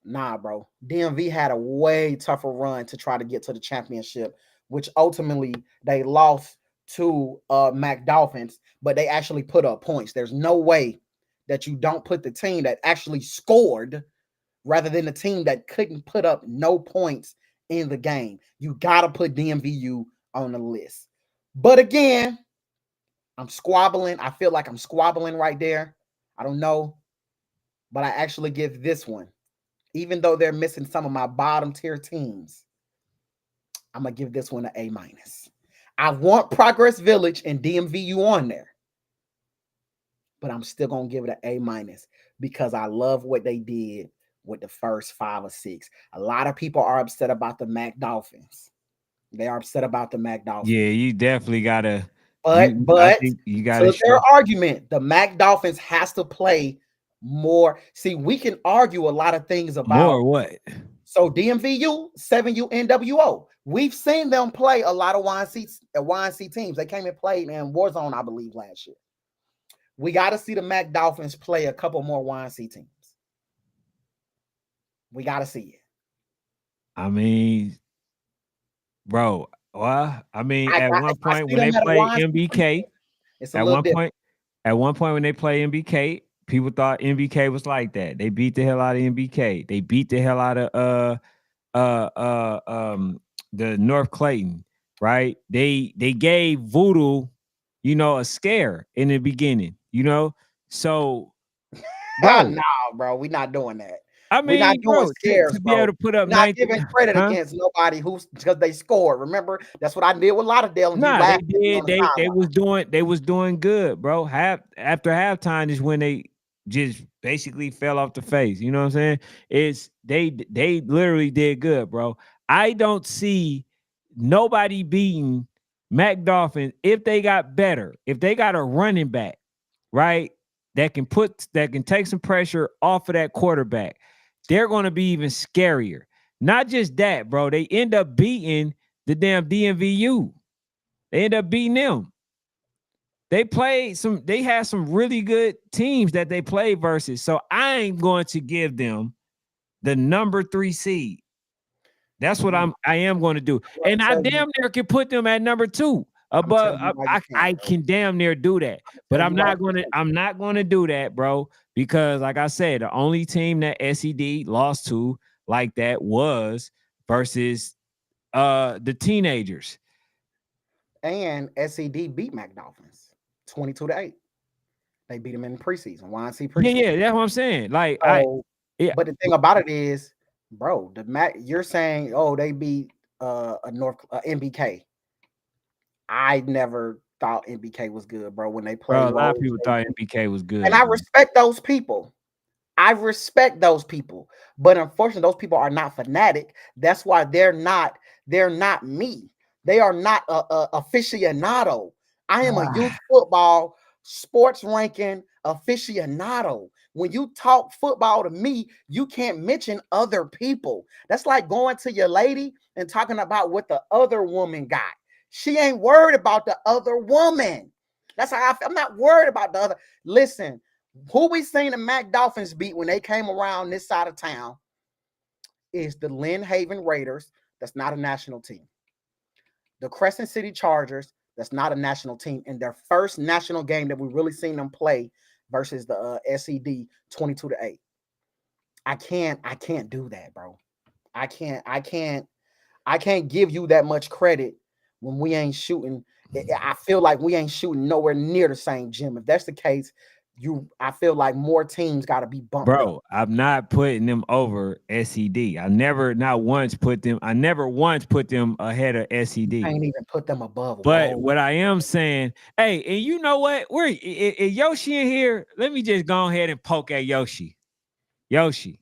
Nah, bro. DMV had a way tougher run to try to get to the championship, which ultimately they lost to Mac Dolphins, but they actually put up points. There's no way that you don't put the team that actually scored rather than the team that couldn't put up no points in the game. You got to put DMVU on the list. But again, I'm squabbling. I feel like I'm squabbling right there. I don't know. But I actually give this one, even though they're missing some of my bottom tier teams, I'm going to give this one an A minus. I want Progress Village and DMVU on there, but I'm still going to give it an A minus because I love what they did with the first 5 or 6. A lot of people are upset about the Mac Dolphins. They are upset about the Mac Dolphins. Yeah, you definitely gotta. I But think you gotta to their show argument, the Mac Dolphins has to play more. See, we can argue a lot of things about. more. What? So DMVU, 7U, NWO. We've seen them play a lot of YNC teams. They came and played in Warzone, I believe, last year. We got to see the Mac Dolphins play a couple more YNC teams. We got to see it. I mean, bro. Well, I mean, at one I point see when they them at a played YNC MBK, preseason. It's a at little one different. point, at one point when they played MBK, people thought MBK was like that. They beat the hell out of MBK. They beat the hell out of uh uh um the North Clayton, right? They gave Voodoo, a scare in the beginning. So, bro, No, bro, we're not doing that. I We're not mean, doing bro, to, scares, to be able bro. to put up We're not 19, giving credit huh? against nobody who's because they scored. Remember, that's what I did with Lauderdale, and he Nah, they laughed at me on did. the They sideline. was doing good, bro. After halftime is when they just basically fell off the face. You know what I'm saying? It's they literally did good, bro. I don't see nobody beating Mac Dolphins if they got better. If they got a running back, right, that can take some pressure off of that quarterback, they're going to be even scarier. Not just that, bro. They end up beating the damn DMVU. They end up beating them. They had some really good teams that they played versus. So I ain't going to give them the number 3 seed. That's what Mm, I am going to do. I'm And gonna I tell you, damn near can put them at number 2. I'm But telling you why you can't, I bro. can damn near do that. But Tell I'm you why not you going to can't. I'm not going to do that, bro, because like I said, the only team that SED lost to like that was versus the teenagers. And SED beat Mac Dolphins 22-8. They beat them in the preseason, YNC Yeah, preseason. yeah, that's what I'm saying. Like So, yeah, but the thing about it is, bro, the Mac. You're saying, oh, they beat a MBK. I never thought MBK was good, bro. When they bro, played a lot of Rose, people thought MBK was and good, I bro. respect those people. I respect those people, but unfortunately, those people are not fanatic. That's why they're not. They're not me. They are not a aficionado. I am a youth football sports ranking aficionado. When you talk football to me, you can't mention other people. That's like going to your lady and talking about what the other woman got. She ain't worried about the other woman. That's how I feel. I'm not worried about the other. Listen, who we seen the Mac Dolphins beat when they came around this side of town is the Lynn Haven Raiders. That's not a national team. The Crescent City Chargers. That's not a national team. In their first national game that we really seen them play versus the SED 22-8. I can't do that, bro. I can't give you that much credit when we ain't shooting. I feel like we ain't shooting nowhere near the same gym. If that's the case, I feel like more teams got to be bumped up. Bro, I'm not putting them over SED. I never once put them ahead of You SED. can't even put them above But Whoa. what I am saying, hey, and you know what? Is Yoshi in here? Let me just go ahead and poke at Yoshi. Yoshi,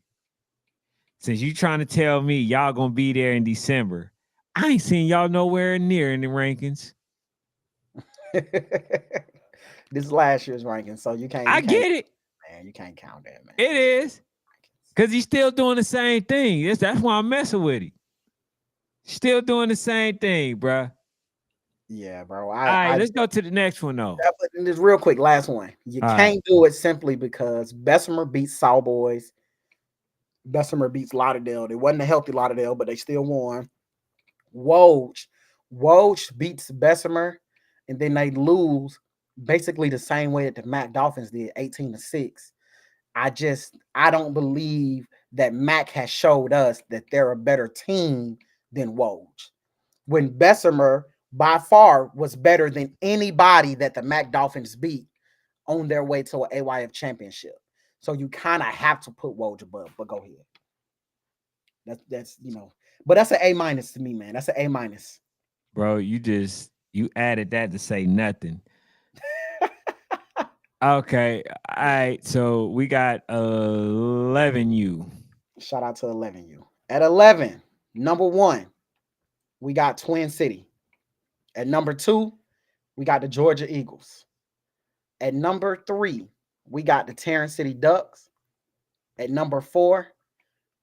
since you trying to tell me y'all gonna be there in December, I ain't seen y'all nowhere near in the rankings. This is last year's ranking, so you can't, I get it. man, you can't count that, man. It is. Because he's still doing the same thing. That's why I'm messing with him. Still doing the same thing, bruh. Yeah, bro. All right, let's go to the next one, though. Just real quick, last one. You All can't right. do it simply because Bessemer beats Boys. Bessemer beats Lauderdale. They wasn't a healthy Lauderdale, but they still won. Woj. Woj beats Bessemer, and then they lose basically the same way that the Mac Dolphins did, 18-6. I don't believe that Mac has showed us that they're a better team than Woj. When Bessemer by far was better than anybody that the Mac Dolphins beat on their way to an AYF championship. So you kind of have to put Woj above, but go ahead. That's but that's an A minus to me, man. That's an A minus. Bro, you added that to say nothing. Okay. All right. So we got 11U. Shout out to 11U. At 11, number 1, we got Twin City. At number 2, we got the Georgia Eagles. At number 3, we got the Tarrant City Ducks. At number 4,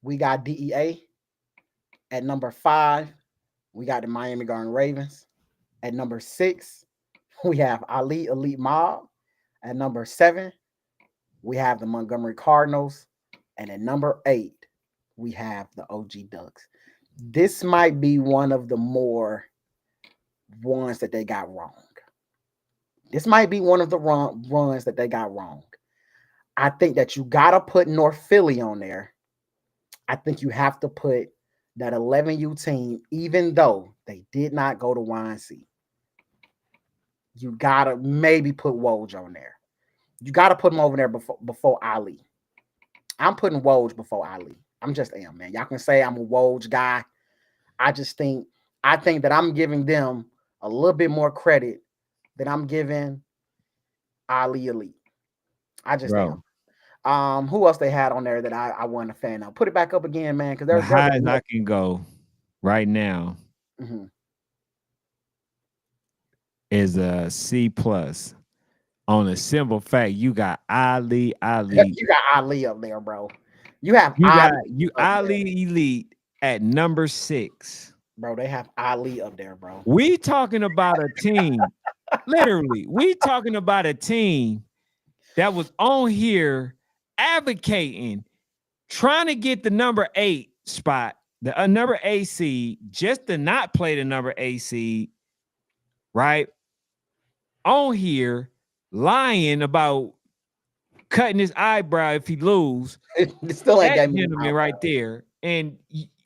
we got DEA. At number 5, we got the Miami Garden Ravens. At number 6, we have Ali Elite Mob. At number 7, we have the Montgomery Cardinals. And at number 8, we have the OG Ducks. This might be one of the more ones that they got wrong. This might be one of the runs that they got wrong. I think that you got to put North Philly on there. I think you have to put that 11U team, even though they did not go to YNC. You got to maybe put Woj on there. You got to put him over there before Ali. I'm putting Woj before Ali. I'm just am, man. Y'all can say I'm a Woj guy. I think that I'm giving them a little bit more credit than I'm giving Ali Elite. I just Bro, am. Who else they had on there that I wasn't a fan of? Put it back up again, man, because the there's highest I can go right now is a C plus. On a simple fact, you got Ali. You got Ali up there, bro. You have Ali Elite at number 6. Bro, they have Ali up there, bro. We talking about a team. Literally, we talking about a team that was on here advocating, trying to get the number 8 spot, the number 8 seed, just to not play the number 8 seed, right? On here, lying about cutting his eyebrow if he lose. Still ain't That got me gentleman right there. And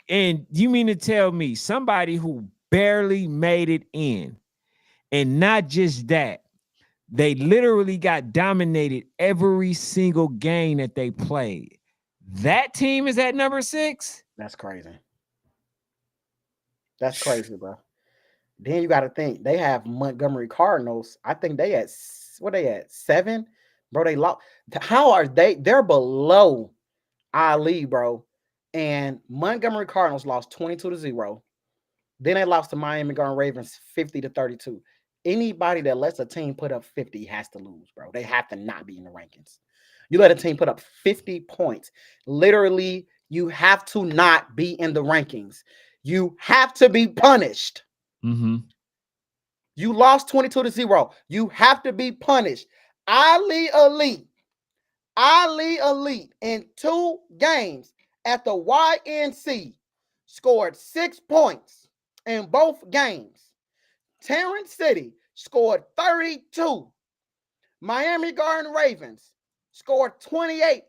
you mean to tell me somebody who barely made it in, and not just that, they literally got dominated every single game that they played. That team is at number 6. That's crazy. That's crazy, bro. Then you got to think they have Montgomery Cardinals. I think they at 7, bro. They lost. How are they? They're below Ali, bro. And Montgomery Cardinals lost 22-0. Then they lost to Miami Garden Ravens 50-32. Anybody that lets a team put up 50 has to lose, bro. They have to not be in the rankings. You let a team put up 50 points. Literally, you have to not be in the rankings. You have to be punished. Mm-hmm. You lost 22-0. You have to be punished. Ali Elite in 2 games at the YNC scored 6 points in both games. Tarrant City scored 32. Miami Garden Ravens scored 28.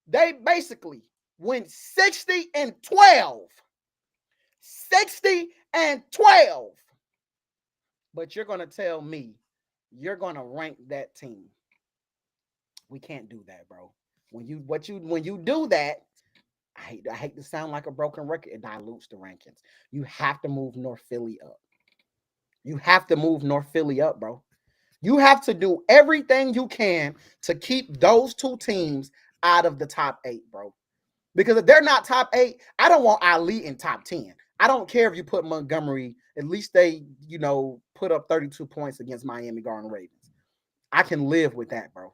They basically went 60 and 12. 60 and 12. But you're going to tell me you're going to rank that team. We can't do that, bro. When you do that, I hate to sound like a broken record, it dilutes the rankings. You have to move North Philly up. You have to move North Philly up, bro. You have to do everything you can to keep those two teams out of the top 8, bro. Because if they're not top 8, I don't want Ali in top 10. I don't care if you put Montgomery, at least they, put up 32 points against Miami Garden Ravens. I can live with that, bro.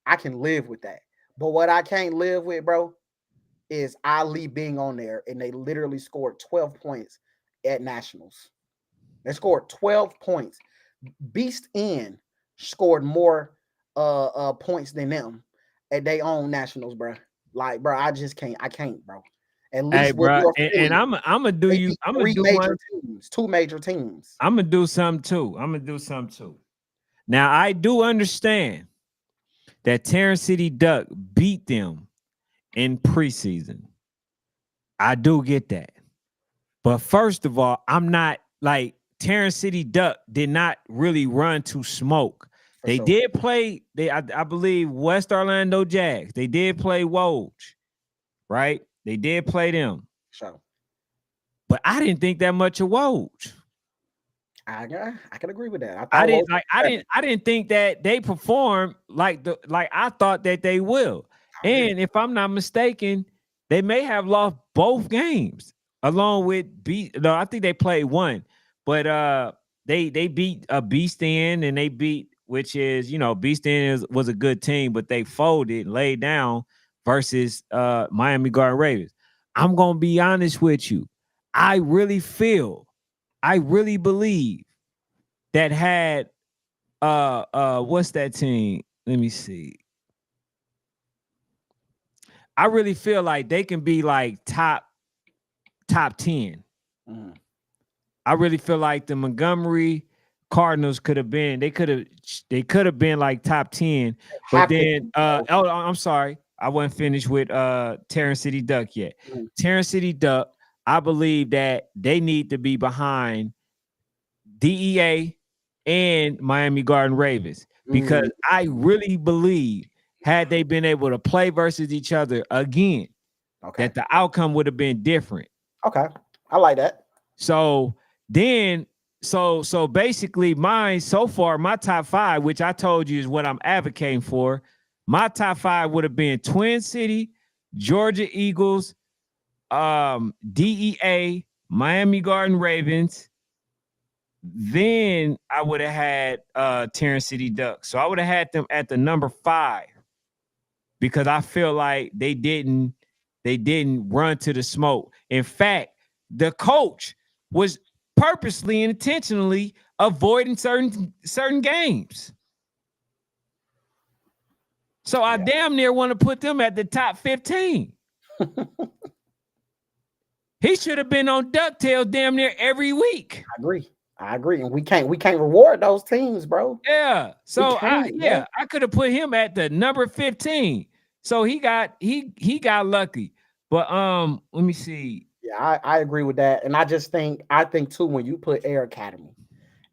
I can live with that. But what I can't live with, bro, is Ali being on there and they literally scored 12 points at Nationals. They scored 12 points. Beast Inn scored more points than them at their own Nationals, bro. Like, bro, I just can't. I can't, bro. At least Hey, with bro, your and I'm gonna do you. I'm gonna do one. teams, 2 major teams. I'm gonna do something too. Now I do understand that Terrence City Duck beat them in preseason. I do get that. But first of all, I'm not like Terrence City Duck did not really run to smoke. They did play, I believe, West Orlando Jags. They did play Woj, right? They did play them. Sure. But I didn't think that much of Woj. I can agree with that. I didn't think that they performed like I thought that they will. And if I'm not mistaken, they may have lost both games along with No, I think they played one, but they beat a Beast Inn and they beat, which is Beast Inn was a good team, but they folded, laid down versus Miami Garden Ravens. I'm gonna be honest with you. I really believe that had what's that team? Let me see. I really feel like they can be like top 10. Mm. I really feel like the Montgomery Cardinals could have been been like top 10. But then I'm sorry. I wasn't finished with Terrence City Duck yet. Mm. Terrence City Duck, I believe that they need to be behind DEA and Miami Garden Ravens because I really believe had they been able to play versus each other again, that the outcome would have been different. Okay. I like that. So then, so basically mine so far, my top 5, which I told you is what I'm advocating for. My top 5 would have been Twin City, Georgia Eagles, DEA, Miami Garden Ravens. Then I would have had Terrence City Ducks. So I would have had them at the number 5 because I feel like they didn't run to the smoke. In fact, the coach was purposely and intentionally avoiding certain games. So I damn near want to put them at the top 15. He should have been on DuckTales damn near every week. I agree. And we can't reward those teams, bro. Yeah. So I could have put him at the number 15. So he got lucky. But let me see. Yeah, I agree with that. And I think too, when you put Air Academy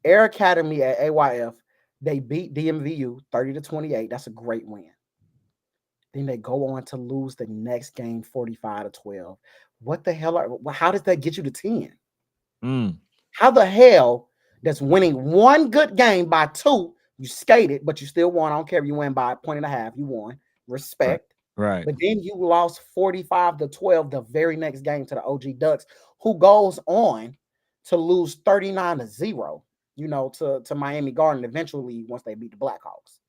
at AYF, they beat DMVU 30-28. That's a great win. Then they go on to lose the next game 45-12. What the hell how does that get you to 10? How the hell does winning one good game by 2, you skated, but you still won. I don't care if you win by a point and a half, you won. Respect. Right. But then you lost 45-12 the very next game to the OG Ducks, who goes on to lose 39-0, to Miami Garden eventually once they beat the Blackhawks.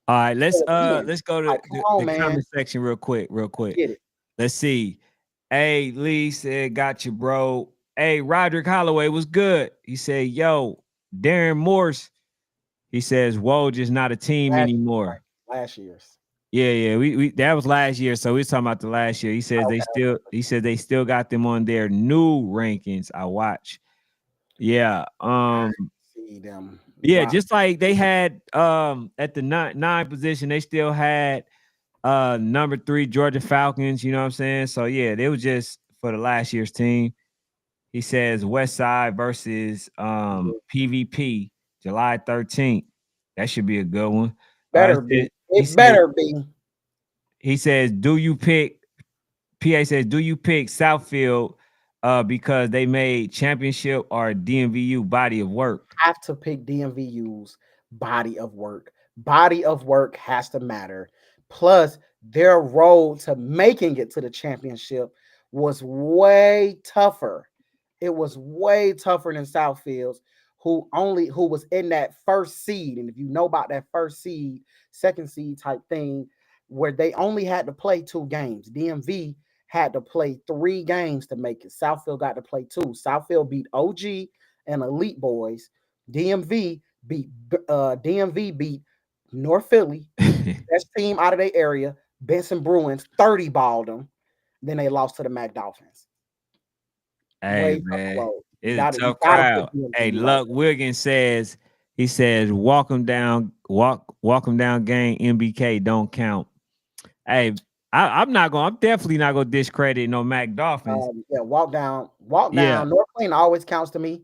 All right, let's go to the comment section real quick. Get it. Let's see. Hey, Lee said, got you, bro. Hey, Roderick Holloway was good. He said, yo, Darren Morse, he says, Woj is not a team anymore. Last year's. Yeah. We that was last year. So we're talking about the last year. He says they still got them on their new rankings. I watch. Yeah. need them Yeah, drop. just like they had at the nine position, they still had number 3 Georgia Falcons, you know what I'm saying? So yeah, they was just for the last year's team. He says West Side versus PVP July 13th. That should be a good one. Better be. He It said better be. he says, do you pick PA says, do you pick Southfield because they made championship or DMVU body of work? Have to pick DMVU's body of work. Body of work has to matter. Plus, their road to making it to the championship was way tougher. It was way tougher than Southfields, who was in that first seed. And if you know about that first seed, second seed type thing, where they only had to play 2 games. DMV had to play 3 games to make it. Southfield got to play 2. Southfield beat OG and Elite Boys. DMV beat North Philly, best team out of their area. Benson Bruins 30 balled them. Then they lost to the Mac Dolphins. Hey Way tougher man, road. You it's a gotta you tough gotta put crowd. Hey, DMV right Luck Wiggins says he says walk them down, walk them down game MBK don't count. Hey, I'm definitely not gonna discredit no Mac there. Dolphins. Yeah, walk down, walk Yeah. down. North Plain always counts to me.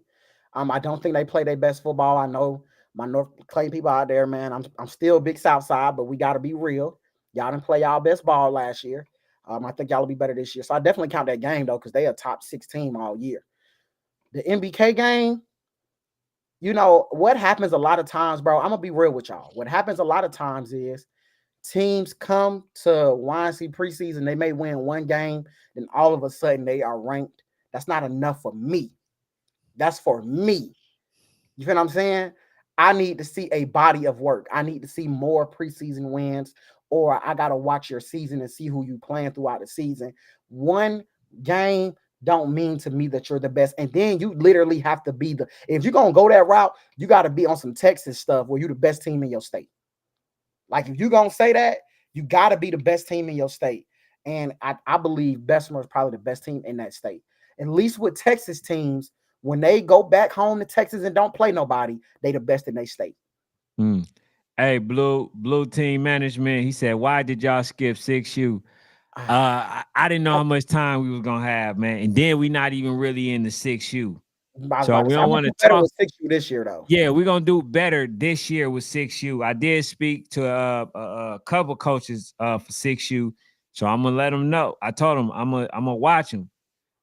I don't think they play their best football. I know my North Plain people out there, man. I'm still a big South Side, but we gotta be real. Y'all didn't play y'all best ball last year. I think y'all will be better this year. So I definitely count that game though, because they a top 6 team all year. The MBK game, you know what happens a lot of times, bro. I'm gonna be real with y'all. What happens a lot of times is teams come to YNC preseason, they may win 1 game, then all of a sudden they are ranked. That's not enough for me. That's for me. You feel what I'm saying? I need to see a body of work. I need to see more preseason wins, or I gotta watch your season and see who you playing throughout the season. 1 game don't mean to me that you're the best. And then you literally have to be the if you're gonna go that route, you got to be on some Texas stuff where you're the best team in your state. Like if you're gonna say that, you gotta be the best team in your state. And I believe Bessemer is probably the best team in that state. At least with Texas teams, when they go back home to Texas and don't play nobody, they the best in their state. Mm. Hey, Blue Team Management. He said, "Why did y'all skip 6U?" I didn't know how much time we was gonna have, man. And then we not even really in the 6U, I was so about to we say I'm don't gonna want do to better talk. with 6U this year though. Yeah, we're gonna do better this year with 6U. I did speak to a couple coaches for 6U, so I'm gonna let them know. I told them I'm gonna watch them,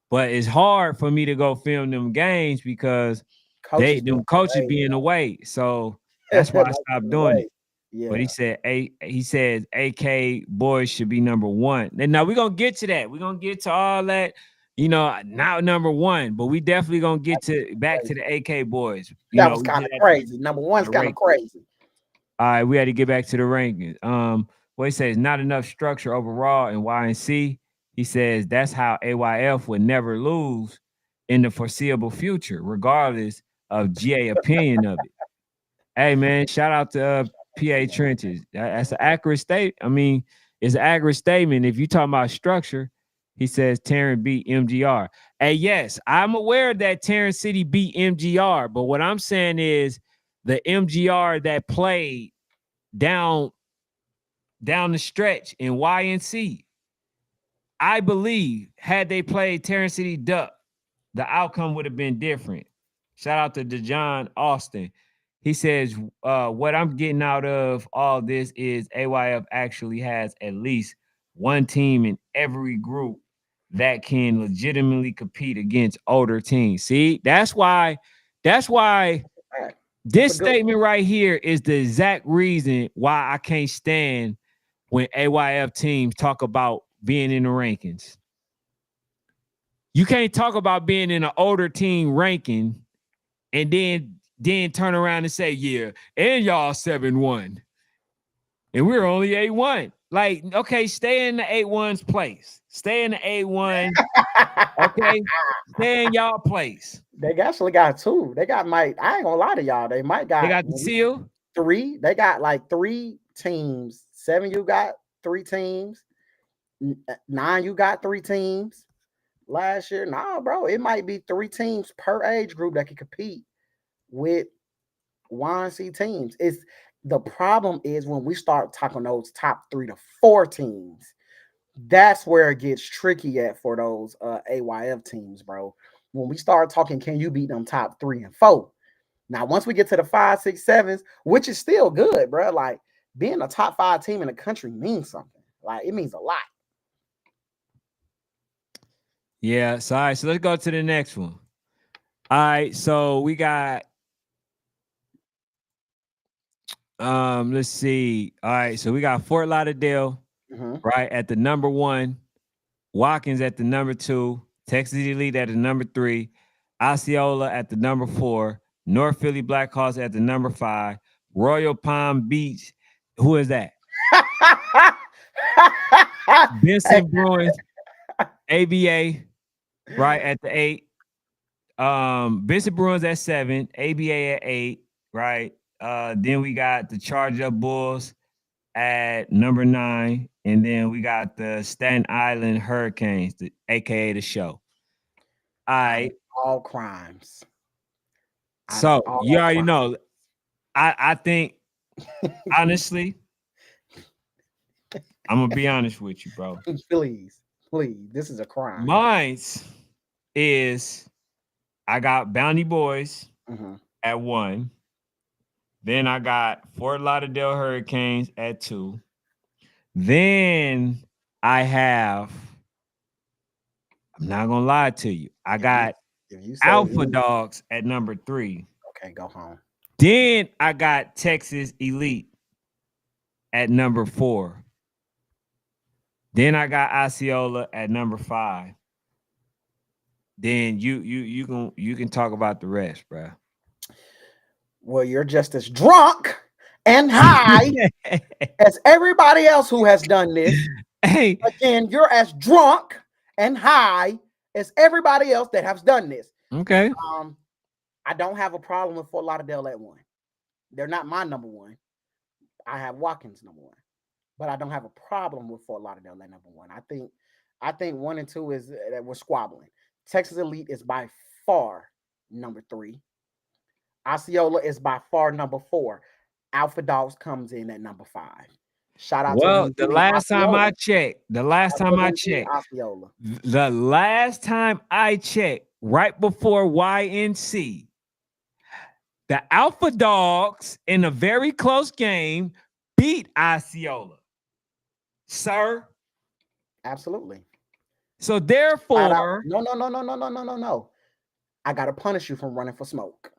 but it's hard for me to go film them games because Coaches be them coaches away, be in the way. So that's why I like stopped in a doing it. way. But he Yeah. said he says AK boys should be number 1. And now we're gonna get to that. We're gonna get to all that, not number 1, but we definitely gonna get to back to Crazy. the AK boys. That was We kind did of that crazy. Number one's the kind of rank. crazy. All right, we had to get back to the rankings. What he says, not enough structure overall in YNC. He says that's how AYF would never lose in the foreseeable future, regardless of GA opinion of it. Hey man, shout out to PA Trenches. That's an accurate state. I mean, it's an accurate statement. If you talking about structure, he says Tarrant beat MGR. Hey, yes, I'm aware that Tarrant City beat MGR, but what I'm saying is the MGR that played down down the stretch in YNC, I believe had they played Tarrant City Duck, the outcome would have been different. Shout out to DeJohn Austin. He says, what I'm getting out of all this is AYF actually has at least one team in every group that can legitimately compete against older teams. See, that's why All right. That's a this good one. statement right here is the exact reason why I can't stand when AYF teams talk about being in the rankings. You can't talk about being in an older team ranking and then turn around and say, yeah, and y'all 7-1. And we're only 8-1. Like, okay, stay in the 8-1's place. Stay in the 8-1. Okay. Stay in y'all place. They actually got 2. They got might. I ain't gonna lie to y'all. They might They got got the seal. 3. They got like 3 teams. 7, you got 3 teams. 9, you got 3 teams. Last year, nah, bro, it might be 3 teams per age group that can compete with YNC teams. It's the problem is when we start talking those top 3 to 4 teams, that's where it gets tricky at for those AYF teams, bro. When we start talking, can you beat them top 3 and 4? Now, once we get to the 5, 6, 7s, which is still good, bro. Like being a top 5 team in the country means something. Like it means a lot. Yeah. So all right. So let's go to the next one. All right. So we got let's see. All right. So we got Fort Lauderdale Mhm. right at the number 1, Watkins at the number 2, Texas Elite at the number 3, Osceola at the number 4, North Philly Blackhawks at the number 5, Royal Palm Beach. Who is that? Hey, Benson Bruins, ABA, right at the 8. Vincent Bruins at 7, ABA at 8, right? Then we got the Charger Bulls at number 9, and then we got the Staten Island Hurricanes, aka the show. All out of right. all crimes, out of So you all already crimes, know. I think honestly, I'm gonna be honest with you, bro. please, please, this is a crime. Mine's is I got Bounty Boys Mhm. at 1. Then I got Fort Lauderdale Hurricanes at 2. Then I have, I'm not gonna lie to you, I If you got if you say Alpha Elite, Dogs at number 3. okay, go home. Then I got Texas Elite at number 4. Then I got Osceola at number 5. Then you can talk about the rest, bro. Well, you're just as drunk and high as everybody else who has done this. Hey, Again, you're as drunk and high as everybody else that has done this. okay. Um, I don't have a problem with Fort Lauderdale at 1. They're not my number 1. I have Watkins number 1, but I don't have a problem with Fort Lauderdale at number 1. I think 1 and 2 is that we're squabbling. Texas Elite is by far number 3. Osceola is by far number 4. Alpha Dogs comes in at number 5. Shout out to Well, me beating Osceola. the last Shout out time to I me beating checked, Osceola. the last time I checked, right before YNC, the Alpha Dogs in a very close game beat Osceola, sir. Absolutely. So Shout out. therefore, No, no, no, no, no, no, no, no, no. I gotta punish you from running for smoke.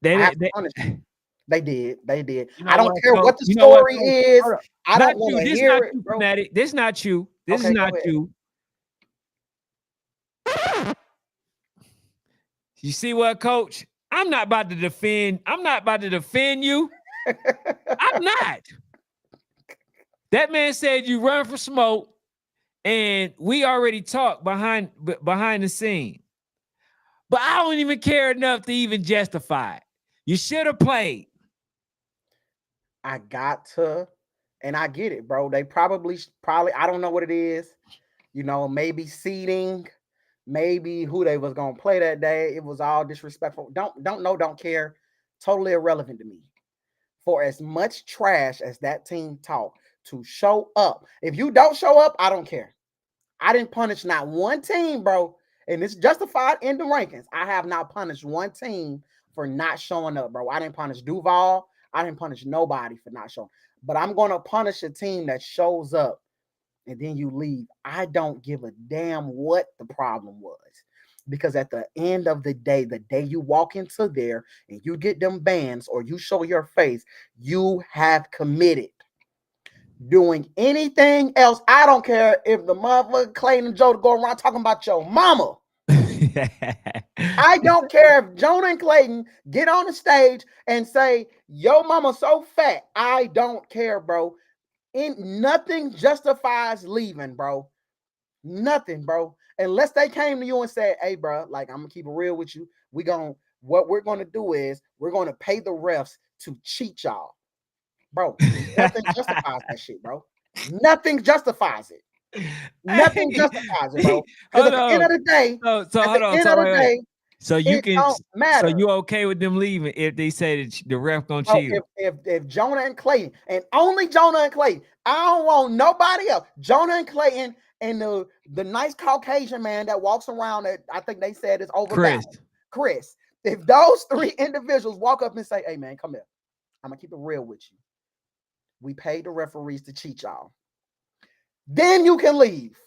I have they, to they punish you. They did. They did. you I know don't what, care coach? what the You know what, story coach? is. Hold up. I Not don't want you. to This hear not it, you, bro. fanatic. This not you. This is Okay, go not ahead. you. You see what, coach? I'm not about to defend you. I'm not. That man said you run for smoke, and we already talked behind the scene. But I don't even care enough to even justify it. You should have played. I got to, and I get it, bro. They probably, I don't know what it is. Maybe seating, maybe who they was gonna play that day. It was all disrespectful. Don't know, don't care. Totally irrelevant to me. For as much trash as that team talk to show up. If you don't show up, I don't care. I didn't punish not one team, bro. And it's justified in the rankings. I have not punished one team for not showing up, bro. I didn't punish Duval. I didn't punish nobody for not showing. But I'm going to punish a team that shows up and then you leave. I don't give a damn what the problem was. Because at the end of the day you walk into there and you get them bans or you show your face, you have committed. Doing anything else, I don't care if the motherfucker Clayton and Joe go around talking about your mama. I don't care if Jonah and Clayton get on the stage and say, yo mama so fat. I don't care, bro. Nothing justifies leaving, bro. Nothing, bro. Unless they came to you and said, hey, bro, like I'm gonna keep it real with you. What we're gonna do is we're gonna pay the refs to cheat y'all. Bro, nothing justifies that shit, bro. Nothing justifies it. Nothing Hey, justifies it, bro. Because hold at the end on. of the day, So at the hold on. end So of the wait, wait. day, So you It can, don't so matter. you okay with them leaving if they say that the ref gonna Bro, chill? if Jonah and Clayton, and only Jonah and Clayton, I don't want nobody else. Jonah and Clayton and the nice Caucasian man that walks around that I think they said is Chris. overbalanced. Chris. If those three individuals walk up and say, "Hey man, come here. I'm gonna keep it real with you. We paid the referees to cheat y'all." Then you can leave.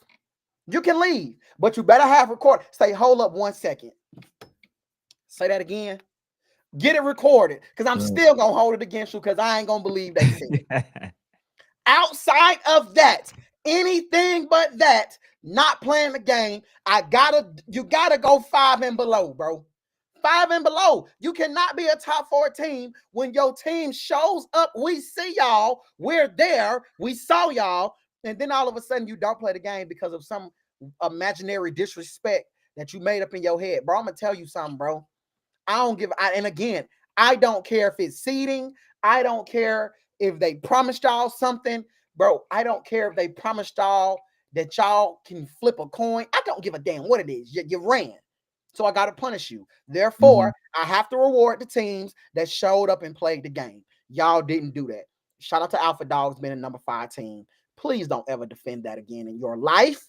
You can leave, but you better have record. Say, hold up 1 second. Say that again. Get it recorded, because I'm still gonna hold it against you because I ain't gonna believe they said it. Outside of that, anything but that, not playing the game, you gotta go 5 and below, bro. 5 and below. You cannot be a top 4 team when your team shows up. We see y'all, we're there, we saw y'all, and then all of a sudden you don't play the game because of some imaginary disrespect that you made up in your head. Bro, I'm gonna tell you something, bro. I don't give, and again, I don't care if it's seeding. I don't care if they promised y'all something, bro. I don't care if they promised y'all that y'all can flip a coin. I don't give a damn what it is. You ran. So I got to punish you. Therefore, I have to reward the teams that showed up and played the game. Y'all didn't do that. Shout out to Alpha Dogs being a number 5 team. Please don't ever defend that again in your life.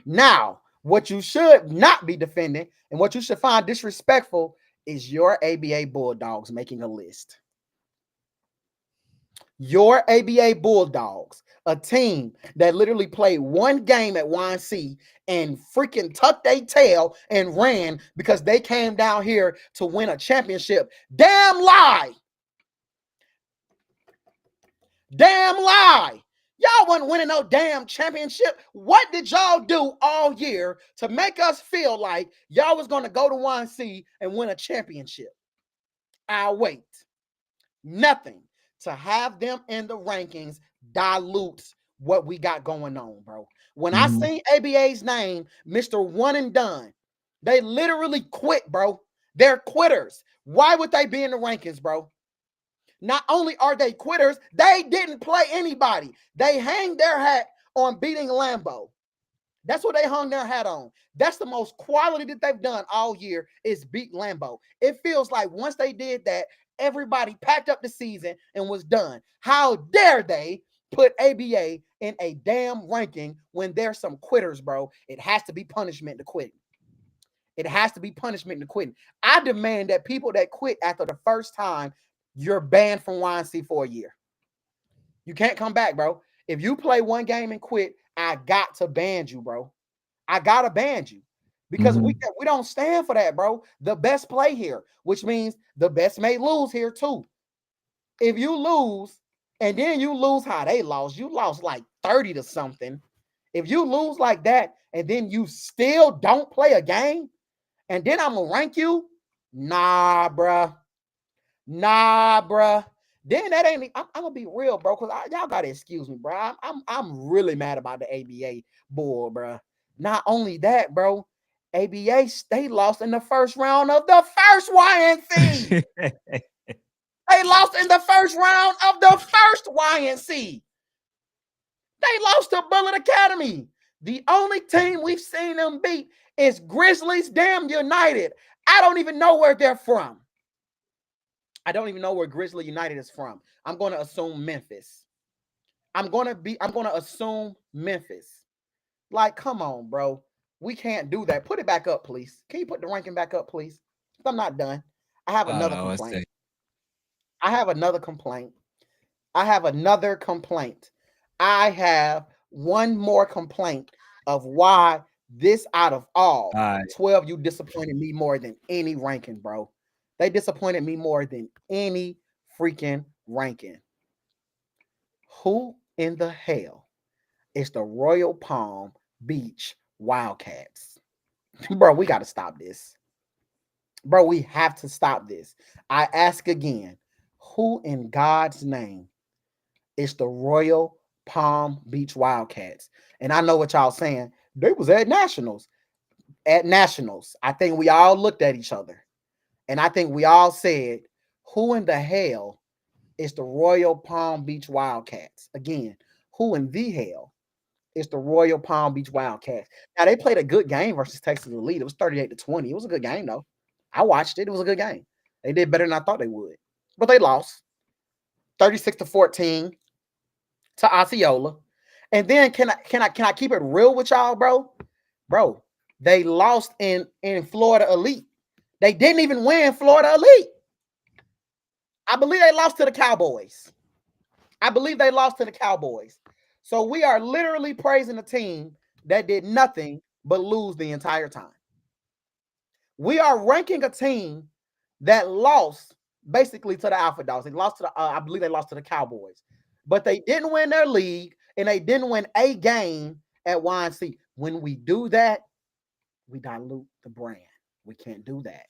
Now, what you should not be defending and what you should find disrespectful is your ABA Bulldogs making a list. Your ABA Bulldogs, a team that literally played one game at YNC and freaking tucked their tail and ran because they came down here to win a championship. Damn lie. Damn lie. Y'all wasn't winning no damn championship. What did y'all do all year to make us feel like y'all was going to go to YNC and win a championship? I'll wait. Nothing. To have them in the rankings dilutes what we got going on, bro. When I seen ABA's name, Mr. One and Done, they literally quit, bro. They're quitters. Why would they be in the rankings, bro? Not only are they quitters, they didn't play anybody. They hang their hat on beating Lambeau. That's what they hung their hat on. That's the most quality that they've done all year is beat Lambeau. It feels like once they did that, everybody packed up the season and was done. How dare they put ABA in a damn ranking when there's some quitters, bro? It has to be punishment to quit. It has to be punishment to quitting. I demand that people that quit after the first time, you're banned from YNC for a year. You can't come back, bro. If you play one game and quit, I got to ban you, bro. I gotta ban you because we don't stand for that, bro. The best play here, which means the best may lose here too. If you lose and then you lose how they lost, you lost like 30 to something. If you lose like that and then you still don't play a game, and then I'm gonna rank you, nah, bruh. Nah, bruh. Then that ain't. I'm gonna be real, bro. Cause y'all gotta excuse me, bro. I'm really mad about the ABA bull, bro. Not only that, bro. ABA they lost in the first round of the first YNC. They lost in the first round of the first YNC. They lost to Bullet Academy. The only team we've seen them beat is Grizzlies damn United. I don't even know where they're from. I don't even know where Grizzly United is from. I'm going to assume Memphis. I'm going to assume Memphis. Like, come on, bro. We can't do that. Put it back up, please. Can you put the ranking back up, please? I'm not done. I have another Let's complaint. see. I have another complaint. I have another complaint. I have one more complaint of why this out of all All right. 12, you disappointed me more than any ranking, bro. They disappointed me more than any freaking ranking. Who in the hell is the Royal Palm Beach Wildcats? Bro, we got to stop this. Bro, we have to stop this. I ask again, who in God's name is the Royal Palm Beach Wildcats? And I know what y'all saying. They was at Nationals. At Nationals, I think we all looked at each other. And I think we all said, who in the hell is the Royal Palm Beach Wildcats? Again, who in the hell It's the Royal Palm Beach Wildcats. Now they played a good game versus Texas Elite. It was 38-20. It was a good game though. I watched it. It was a good game. They did better than I thought they would, but they lost 36-14 to Osceola. And then can I keep it real with y'all, bro? Bro, they lost in Florida Elite. They didn't even win Florida Elite. I believe they lost to the Cowboys. So we are literally praising a team that did nothing but lose the entire time. We are ranking a team that lost basically to the Alpha Dogs. They lost to the, I believe they lost to the Cowboys, but they didn't win their league and they didn't win a game at YNC. When we do that, we dilute the brand. We can't do that.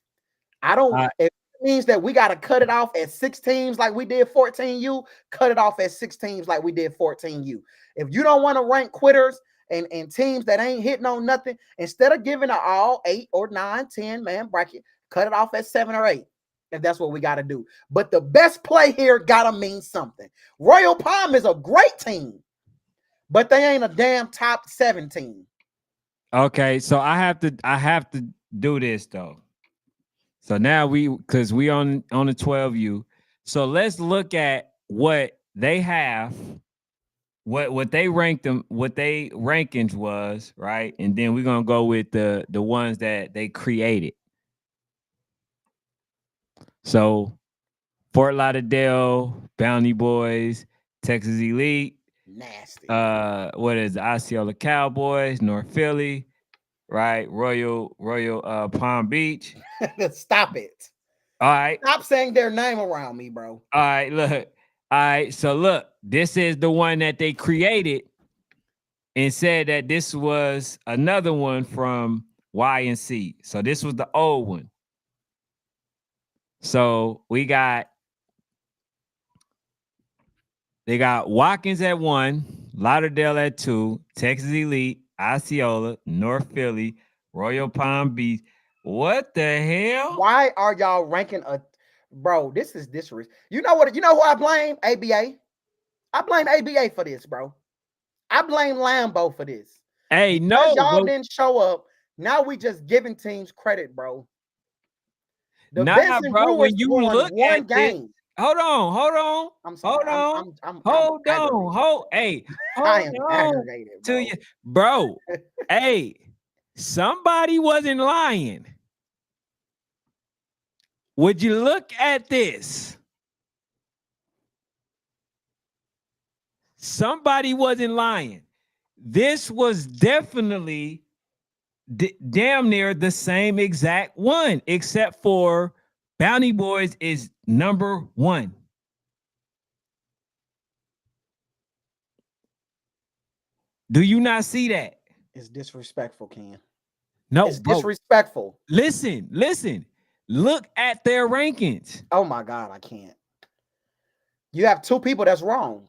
I don't. If it means that we got to cut it off at 6 teams like we did 14U, cut it off at 6 teams like we did 14U. If you don't want to rank quitters and teams that ain't hitting on nothing, instead of giving an all 8 or 9, 10 man bracket, cut it off at 7 or 8. If that's what we got to do. But the best play here got to mean something. Royal Palm is a great team, but they ain't a damn top 7 team. Okay, so I have to do this though. So now because we on the 12U. So let's look at what they have, what they ranked them, what they rankings was, right? And then we're gonna go with the ones that they created. So Fort Lauderdale, Bounty Boys, Texas Elite, nasty. What is it? Osceola Cowboys, North Philly, right? Royal Palm Beach. Stop it. All right. Stop saying their name around me, bro. All right, look. All right, so look, this is the one that they created and said that this was another one from YNC. So this was the old one. So they got Watkins at 1, Lauderdale at 2, Texas Elite, Osceola, North Philly, Royal Palm Beach. What the hell? Why are y'all ranking a bro? This is disrespect. You know what? You know who I blame? ABA. I blame ABA for this, bro. I blame Lambo for this. Hey, because y'all didn't show up. Now we just giving teams credit, bro. The Benson bro, Brewers when you look one at game. This, hold on. I'm sorry. Hold on. Hey, I am aggravated, bro. To you, bro. Hey, somebody wasn't lying. Would you look at this? Somebody wasn't lying. This was definitely damn near the same exact one, except for Bounty Boys is number 1. Do you not see that? It's disrespectful, Ken. No, it's disrespectful. Listen. Look at their rankings. Oh my God, I can't. You have 2 people that's wrong.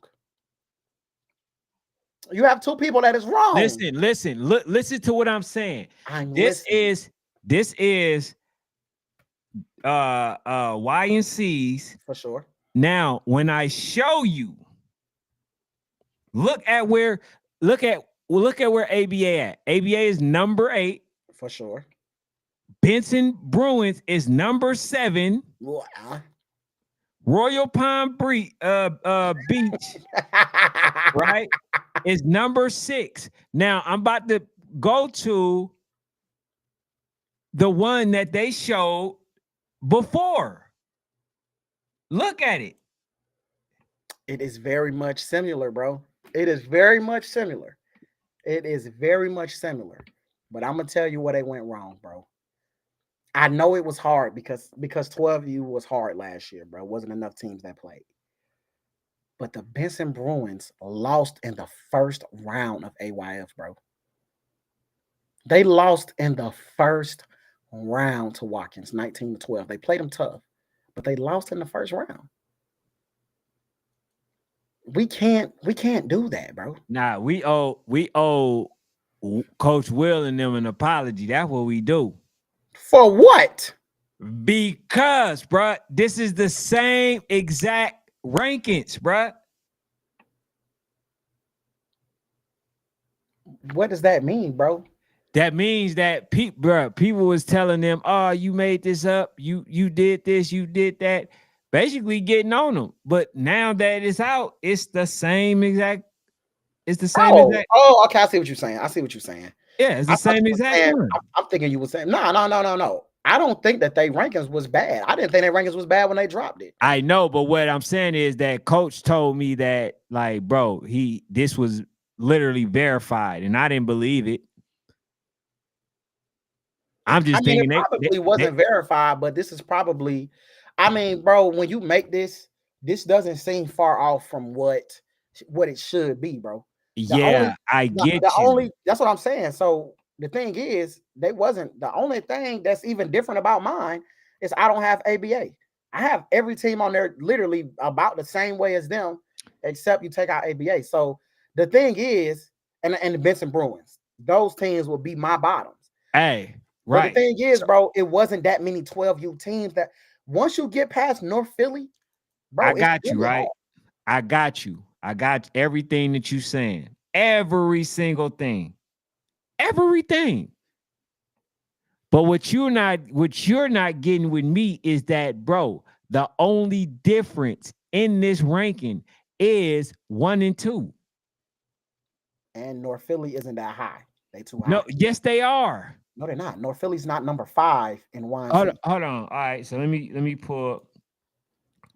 You have 2 people that is wrong. Listen. Listen to what I'm saying. This is YNC's for sure. Now, when I show you, look at where ABA at. ABA is number 8 for sure. Benson Bruins is number 7. Royal Palm Beach, right, is number 6. Now I'm about to go to the one that they showed before. Look at it. It is very much similar, bro. It is very much similar. But I'm gonna tell you where they went wrong, bro. I know it was hard because 12U was hard last year, bro. It wasn't enough teams that played. But the Benson Bruins lost in the first round of AYF, bro. They lost in the first round to Watkins, 19-12. They played them tough, but they lost in the first round. We can't do that, bro. Nah, we owe Coach Will and them an apology. That's what we do. For what? Because, bro, this is the same exact rankings, bro. What does that mean, bro? That means that people was telling them, "Oh, you made this up. You did this. You did that." Basically, getting on them. But now that it's out, it's the same exact. It's the same Oh, exact. oh, okay. I see what you're saying. I see what you're saying. Yeah, it's I the thought same you were exact saying. one. I'm thinking you were saying no, no, no, no, no. I don't think that they rankings was bad. I didn't think their rankings was bad when they dropped it. I know, but what I'm saying is that coach told me that, like, bro, this was literally verified, and I didn't believe it. I'm I just mean, it thinking probably wasn't verified, but this is probably. I mean, bro, when you make this, this doesn't seem far off from what it should be, bro. The only, yeah, I the get you. only. That's what I'm saying. So the thing is, they wasn't the only thing that's even different about mine is I don't have ABA. I have every team on there literally about the same way as them, except you take out ABA. So the thing is, and the Benson Bruins, those teams will be my bottoms. Hey, But the right. thing is, So bro, it wasn't that many 12U teams that once you get past North Philly, I bro, it's got you, really hard. right? I got you. I got everything that you saying. Every single thing. Everything. But what you're not getting with me is that, bro, the only difference in this ranking is 1 and 2. And North Philly isn't that high. They too No, high. yes, they are. No, they're not. North Philly's not number 5 in Hold on, YNC. hold on. All right, so let me pull up.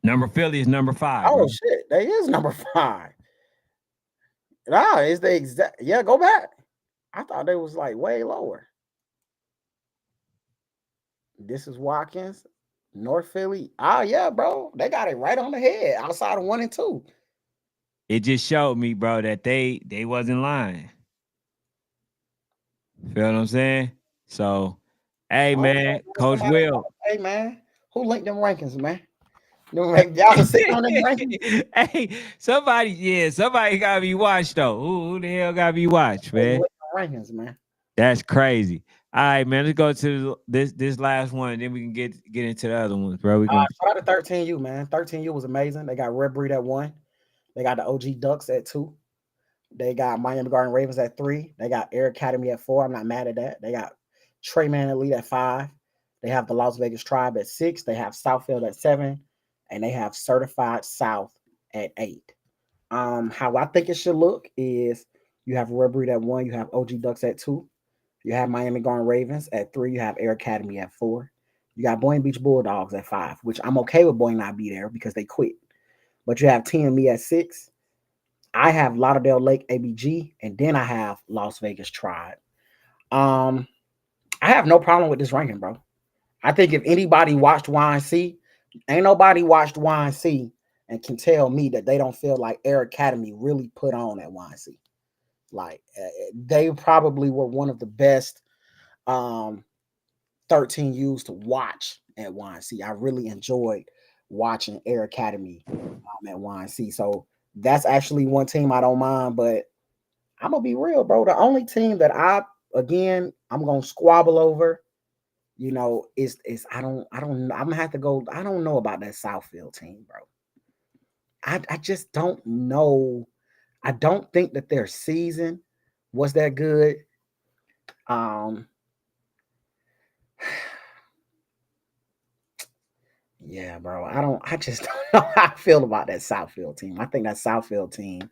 Number Philly is number 5, bro. Oh shit, they is number 5. Nah, it's the exact. Yeah, go back. I thought they was like way lower. This is Watkins, North Philly. Ah, yeah, bro, they got it right on the head. Outside of 1 and 2. It just showed me, bro, that they wasn't lying. Feel what I'm saying? So, hey, Oh, man, Coach somebody. Will. Hey man, who linked them rankings, man? Y'all was sitting on them rankings. Hey, somebody gotta be watched though. Who the hell gotta be watched, Hey, man? what rankings, man? That's crazy. All right, man. Let's go to this last one, then we can get into the other ones, bro. We gonna Shout out to 13U, man. 13U was amazing. They got Red Breed at 1. They got the OG Ducks at 2. They got Miami Garden Ravens at 3. They got Air Academy at 4. I'm not mad at that. They got Trey Man Elite at 5. They have the Las Vegas Tribe at 6. They have Southfield at 7. And they have Certified South at 8. How I think it should look is you have Red Breed at 1. You have OG Ducks at 2. You have Miami Garden Ravens at 3. You have Air Academy at 4. You got Boynton Beach Bulldogs at 5, which I'm okay with Boynton not be there because they quit. But you have TME at 6. I have Lauderdale Lake ABG, and then I have Las Vegas Tribe. Um, I have no problem with this ranking, bro. I think if anybody watched YNC, ain't nobody watched YNC and can tell me that they don't feel like Air Academy really put on at YNC. Like they probably were one of the best um 13 U's to watch at YNC. I really enjoyed watching Air Academy at YNC. So that's actually one team I don't mind, but I'm gonna be real, bro. The only team that I'm gonna squabble over, is I'm gonna have to go. I don't know about that Southfield team, bro. I just don't know. I don't think that their season was that good. Um, yeah, bro. I just don't know how I feel about that Southfield team. I think that Southfield team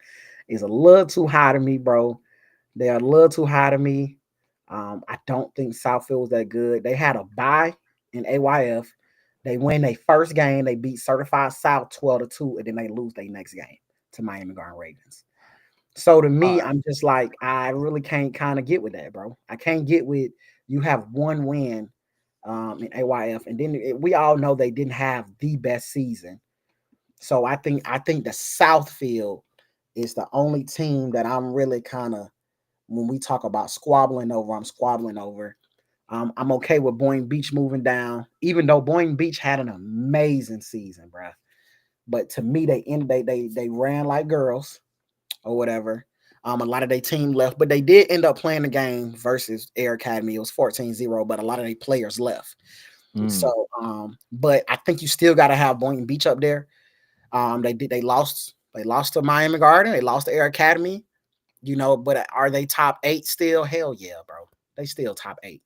is a little too high to me, bro. They're a little too high to me. I don't think Southfield was that good. They had a bye in AYF. They win their first game. They beat Certified South 12-2, and then they lose their next game to Miami Garden Ravens. So to all me, right. I'm just like, I really can't kind of get with that, bro. I can't get with you have one win in AYF, and then we all know they didn't have the best season. So I think the Southfield is the only team that I'm really kind of when we talk about squabbling over, I'm squabbling over. I'm okay with Boynton Beach moving down, even though Boynton Beach had an amazing season, bruh. But to me, they ran like girls or whatever. A lot of their team left, but they did end up playing the game versus Air Academy. It was 14-0, but a lot of their players left. Mm. So, but I think you still got to have Boynton Beach up there. They lost to Miami Garden. They lost to Air Academy. But are they top 8 still? Hell yeah, bro. They still top 8.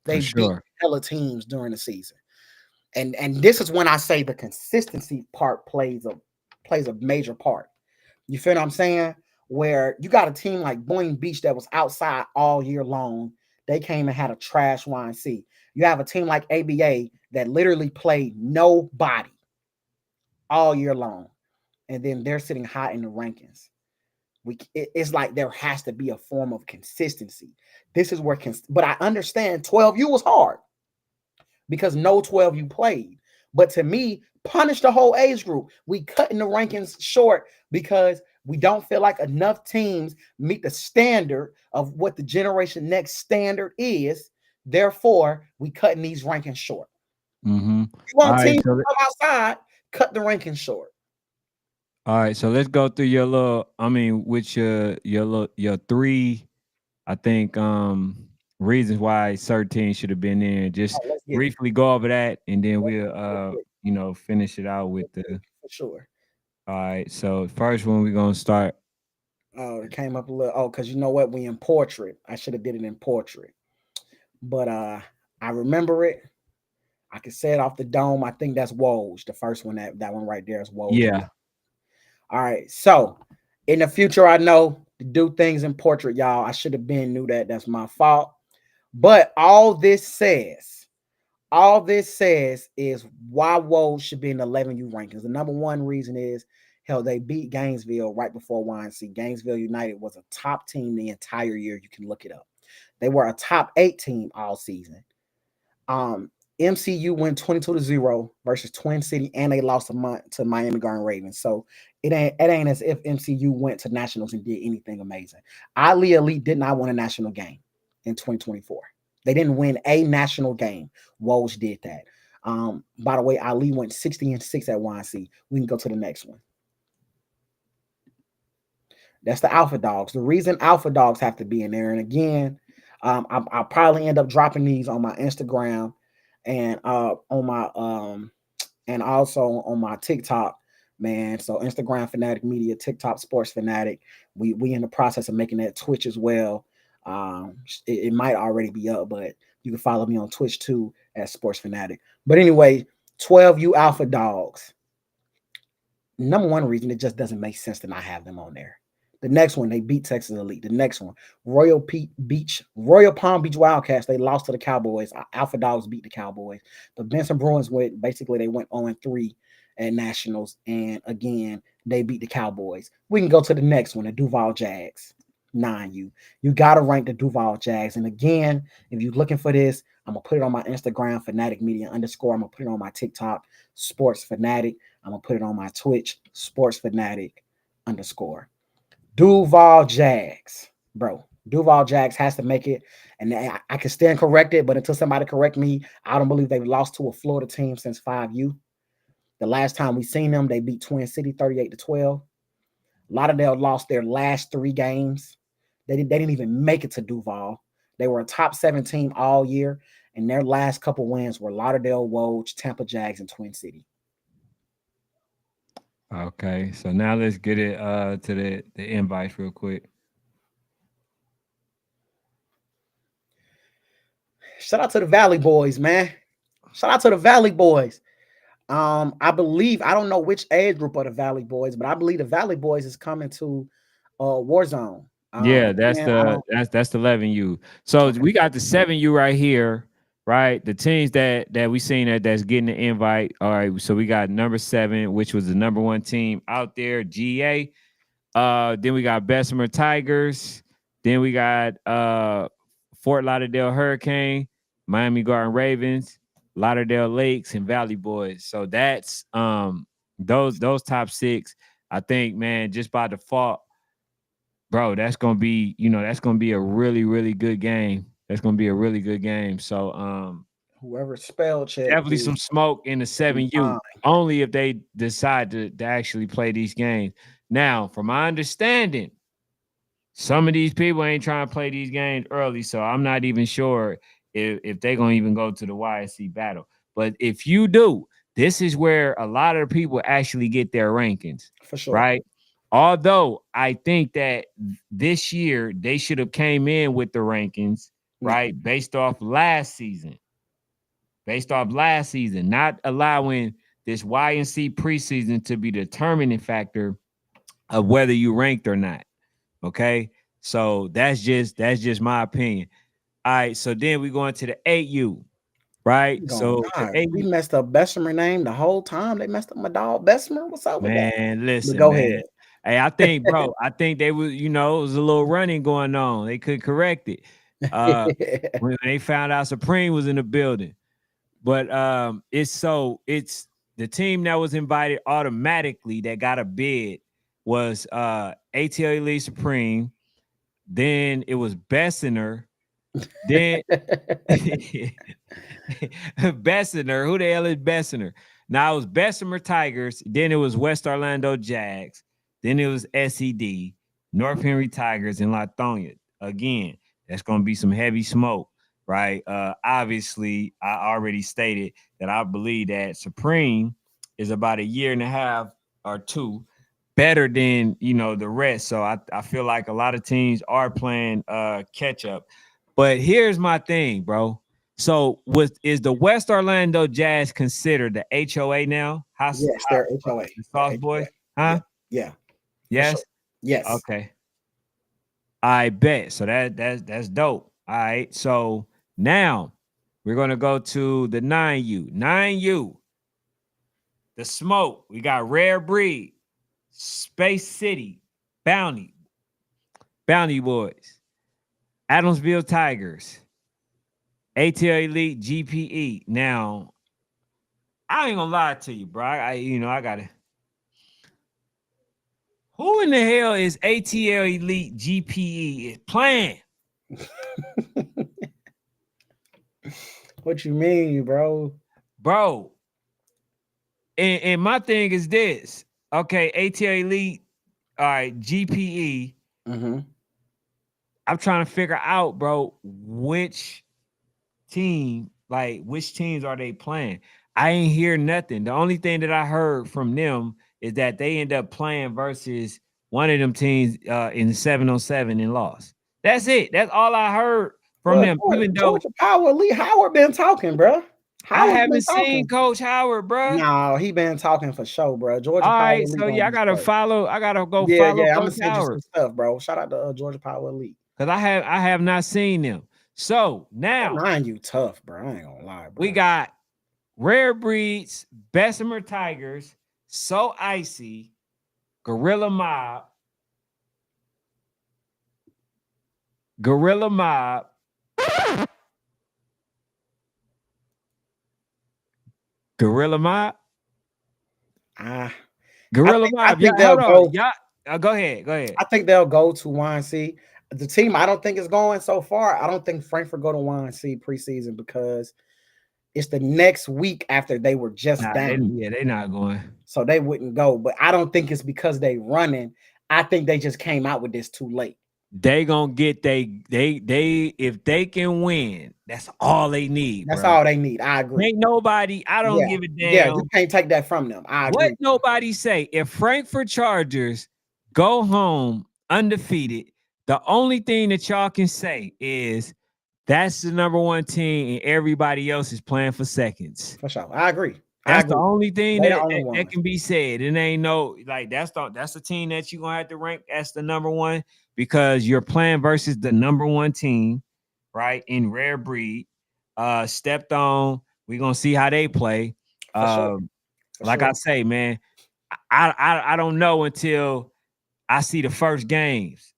For They beat sure. hella teams during the season. And this is when I say the consistency part plays a major part. You feel what I'm saying? Where you got a team like Boyne Beach that was outside all year long. They came and had a trash YNC. You have a team like ABA that literally played nobody all year long. And then they're sitting high in the rankings. It's like there has to be a form of consistency. This is where, but I understand 12U was hard because no 12U played. But to me, punish the whole age group. We cutting the rankings short because we don't feel like enough teams meet the standard of what the generation next standard is. Therefore, we cutting these rankings short. Mm-hmm. You All want right, teams to so come outside, cut the rankings short. let's go through your little. I mean, with your three. I think reasons why certain teams should have been there. Just Oh, let's get it. briefly go over that, and then Let's we'll get it real quick. finish it out with Real quick, the. for sure. All right, so first one we're gonna start. Oh, it came up a little. Oh, because you know what? We in portrait. I should have did it in portrait. But I remember it. I can say it off the dome. I think that's Woj. The first one, that one right there is Woj. Yeah, All right. So in the future, I know to do things in portrait, y'all. I should have been knew that. That's my fault. But all this says is why Woj should be in the 11U rankings. The number one reason is hell, they beat Gainesville right before YNC. Gainesville United was a top team the entire year. You can look it up. They were a top 8 team all season. Um, MCU went 22-0 versus Twin City, and they lost to Miami Garden Ravens. So it ain't as if MCU went to nationals and did anything amazing. Ali Elite did not win a national game in 2024. They didn't win a national game. Woj did that. By the way, Ali went 60-6 at YNC. We can go to the next one. That's the Alpha Dogs. The reason Alpha Dogs have to be in there, and again, I'll probably end up dropping these on my Instagram and on my and also on my TikTok, man. So Instagram Fanatic Media, TikTok Sports Fanatic. We in the process of making that Twitch as well. It might already be up, but you can follow me on Twitch too at Sports Fanatic. But anyway, 12U Alpha Dogs. Number one reason, it just doesn't make sense to not have them on there. The next one, they beat Texas Elite. The next one, Royal Palm Beach Wildcats. They lost to the Cowboys. Alpha Dogs beat the Cowboys. The Benson Bruins they went 0-3 at Nationals, and again they beat the Cowboys. We can go to the next one, the Duval Jags. 9U. You gotta rank the Duval Jags. And again, if you're looking for this, I'm gonna put it on my Instagram, Fanatic Media _. I'm gonna put it on my TikTok, Sports Fanatic. I'm gonna put it on my Twitch, Sports Fanatic _. Duval Jags, bro. Duval Jags has to make it, and I can stand corrected, but until somebody correct me, I don't believe they've lost to a Florida team since 5U. The last time we seen them, they beat Twin City 38-12. Lauderdale lost their last 3 games. They didn't even make it to Duval. They were a top 7 team all year, and their last couple wins were Lauderdale, Woj, Tampa Jags, and Twin City. okay. So now let's get it to the invites real quick. Shout out to the Valley Boys, man. Shout out to the Valley Boys. I believe I don't know which age group of the Valley Boys, but I believe the Valley Boys is coming to Warzone. Yeah, that's Again, I the don't. that's the 11U. So Okay, we got the 7U right here, right? The teams that we seen that's getting the invite. All right, so we got number 7, which was the number 1 team out there, GA. Then we got Bessemer Tigers. Then we got Fort Lauderdale Hurricane, Miami Garden Ravens, Lauderdale Lakes, and Valley Boys. So that's those top 6. I think, man, just by default, bro, that's gonna be a really, really good game. That's gonna be a really good game. So whoever spell check definitely did some smoke in the be 7U, fine only if they decide to actually play these games. Now, from my understanding, some of these people ain't trying to play these games early, so I'm not even sure if they're gonna even go to the YSC battle. But if you do, this is where a lot of the people actually get their rankings, for sure. right? Although I think that this year they should have came in with the rankings, No. right? Based off last season, not allowing this Y and C preseason to be the determining factor of whether you ranked or not. Okay. So that's just my opinion. All right. So then we go into the 8U, right? I'm going, So the God, we 8U, messed up Bessemer name the whole time. They messed up my dog Bessemer. What's up with that? man, But listen, go man. ahead. Hey, I think, bro, I think they was, it was a little running going on. They could correct it. Uh when they found out Supreme was in the building. But it's the team that was invited automatically that got a bid was ATL Elite Supreme. Then it was Bessener. Then Bessener. Who the hell is Bessener? Now it was Bessemer Tigers. Then it was West Orlando Jags. Then it was SED, North Henry Tigers, and Lithonia. Again, that's going to be some heavy smoke, right? Obviously, I already stated that I believe that Supreme is about a year and a half or two better than the rest. So I feel like a lot of teams are playing catch up. But here's my thing, bro. So is the West Orlando Jazz considered the HOA now? Yes, they're HOA. The They're Sauce HOA. Boys? Yeah, Huh? yeah, for sure. Yes? Yes. Okay. I bet. So that's dope. All right. So now we're gonna go to the 9U. 9U, the smoke. We got Rare Breed, Space City, Bounty, Bounty Boys, Adamsville Tigers, ATL Elite, GPE. Now, I ain't gonna lie to you, bro. I gotta. Who in the hell is ATL Elite GPE is playing, What you mean, bro? bro? And my thing is this. Okay, ATL Elite, all right, GPE. Mm-hmm. I'm trying to figure out, bro, which teams are they playing? I ain't hear nothing. The only thing that I heard from them is that they end up playing versus one of them teams in 7-on-7 and lost. That's it. That's all I heard from Well, them. Even though Georgia Power, Lee Howard been talking, bro. I Howard's been haven't seen talking. Coach Howard, bro. No, he been talking for sure, bro. Georgia All Power right, Elite so gonna yeah, I be gotta straight. follow. I gotta go Yeah, follow yeah. I'm gonna Coach send you some Howard stuff, bro. Shout out to Georgia Power Elite. because I have not seen them. So That now nine you tough, bro. I ain't gonna lie, we bro. got Rare Breeds, Bessemer Tigers, So Icy, Gorilla Mob, Gorilla Mob, Gorilla Mob, I I Gorilla think I Mob. Yeah, think they'll hold on. go. Yeah, go ahead. Go ahead. I think they'll go to YNC. The team I don't think is going so far. I don't think Frankfurt go to YNC preseason because it's the next week after they were just Nah, down. they not going. So they wouldn't go. But I don't think it's because they running. I think they just came out with this too late. They gonna get they if they can win, that's all they need, That's bro. all they need. I agree. Ain't nobody. I don't Yeah. give a Yeah. You damn can't take that from them. I what agree. nobody say. If Frankfurt Chargers go home undefeated, the only thing that y'all can say is that's the number one team, and everybody else is playing for seconds. For sure. I agree. I That's the agree. only thing They the that, only that, that ones. can be said. It ain't no like that's the team that you're gonna have to rank as the number one because you're playing versus the number one team, right? In Rare Breed. Stepped on. We're gonna see how they play. For sure. Um, For like sure. I say, man, I don't know until I see the first games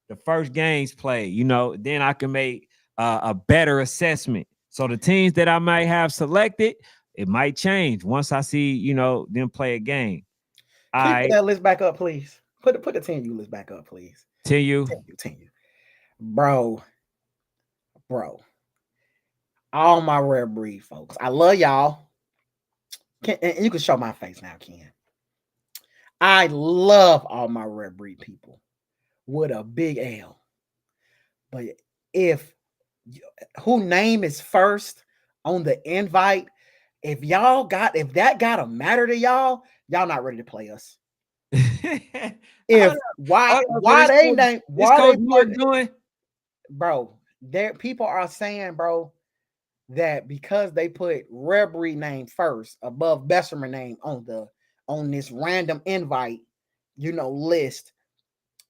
played. Then I can make a better assessment. So the teams that I might have selected, it might change once I see them play a game. Can you put I that list back up, please? Put the 10U list back up, please. tell you, 10U. Bro, bro. All my rare breed folks. I love y'all. And you can show my face now, Ken. I love all my rare breed people with a big L. But if who name is first on the invite, if that gotta matter to y'all, y'all not ready to play us. Hold If up, hold up. So this why coach they Mark put, doing? bro, there people are saying, bro, that because they put Rebry name first above Bessemer name on this random invite, list,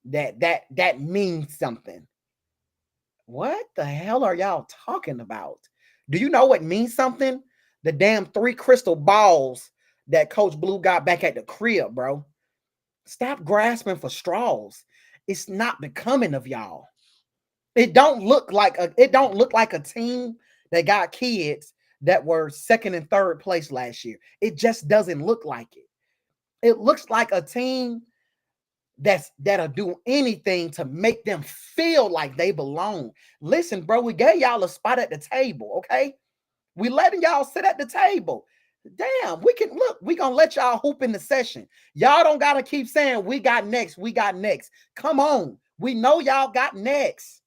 that means something. What the hell are y'all talking about? Do you know what means something? The damn 3 crystal balls that Coach Blue got back at the crib, bro. Stop grasping for straws. It's not becoming of y'all. It don't look like a team that got kids that were second and third place last year. It just doesn't look like it. It looks like a team that'll do anything to make them feel like they belong. Listen, bro, we gave y'all a spot at the table, okay? We letting y'all sit at the table. Damn, we gonna let y'all hoop in the session. Y'all don't gotta keep saying we got next, we got next. Come on. We know y'all got next.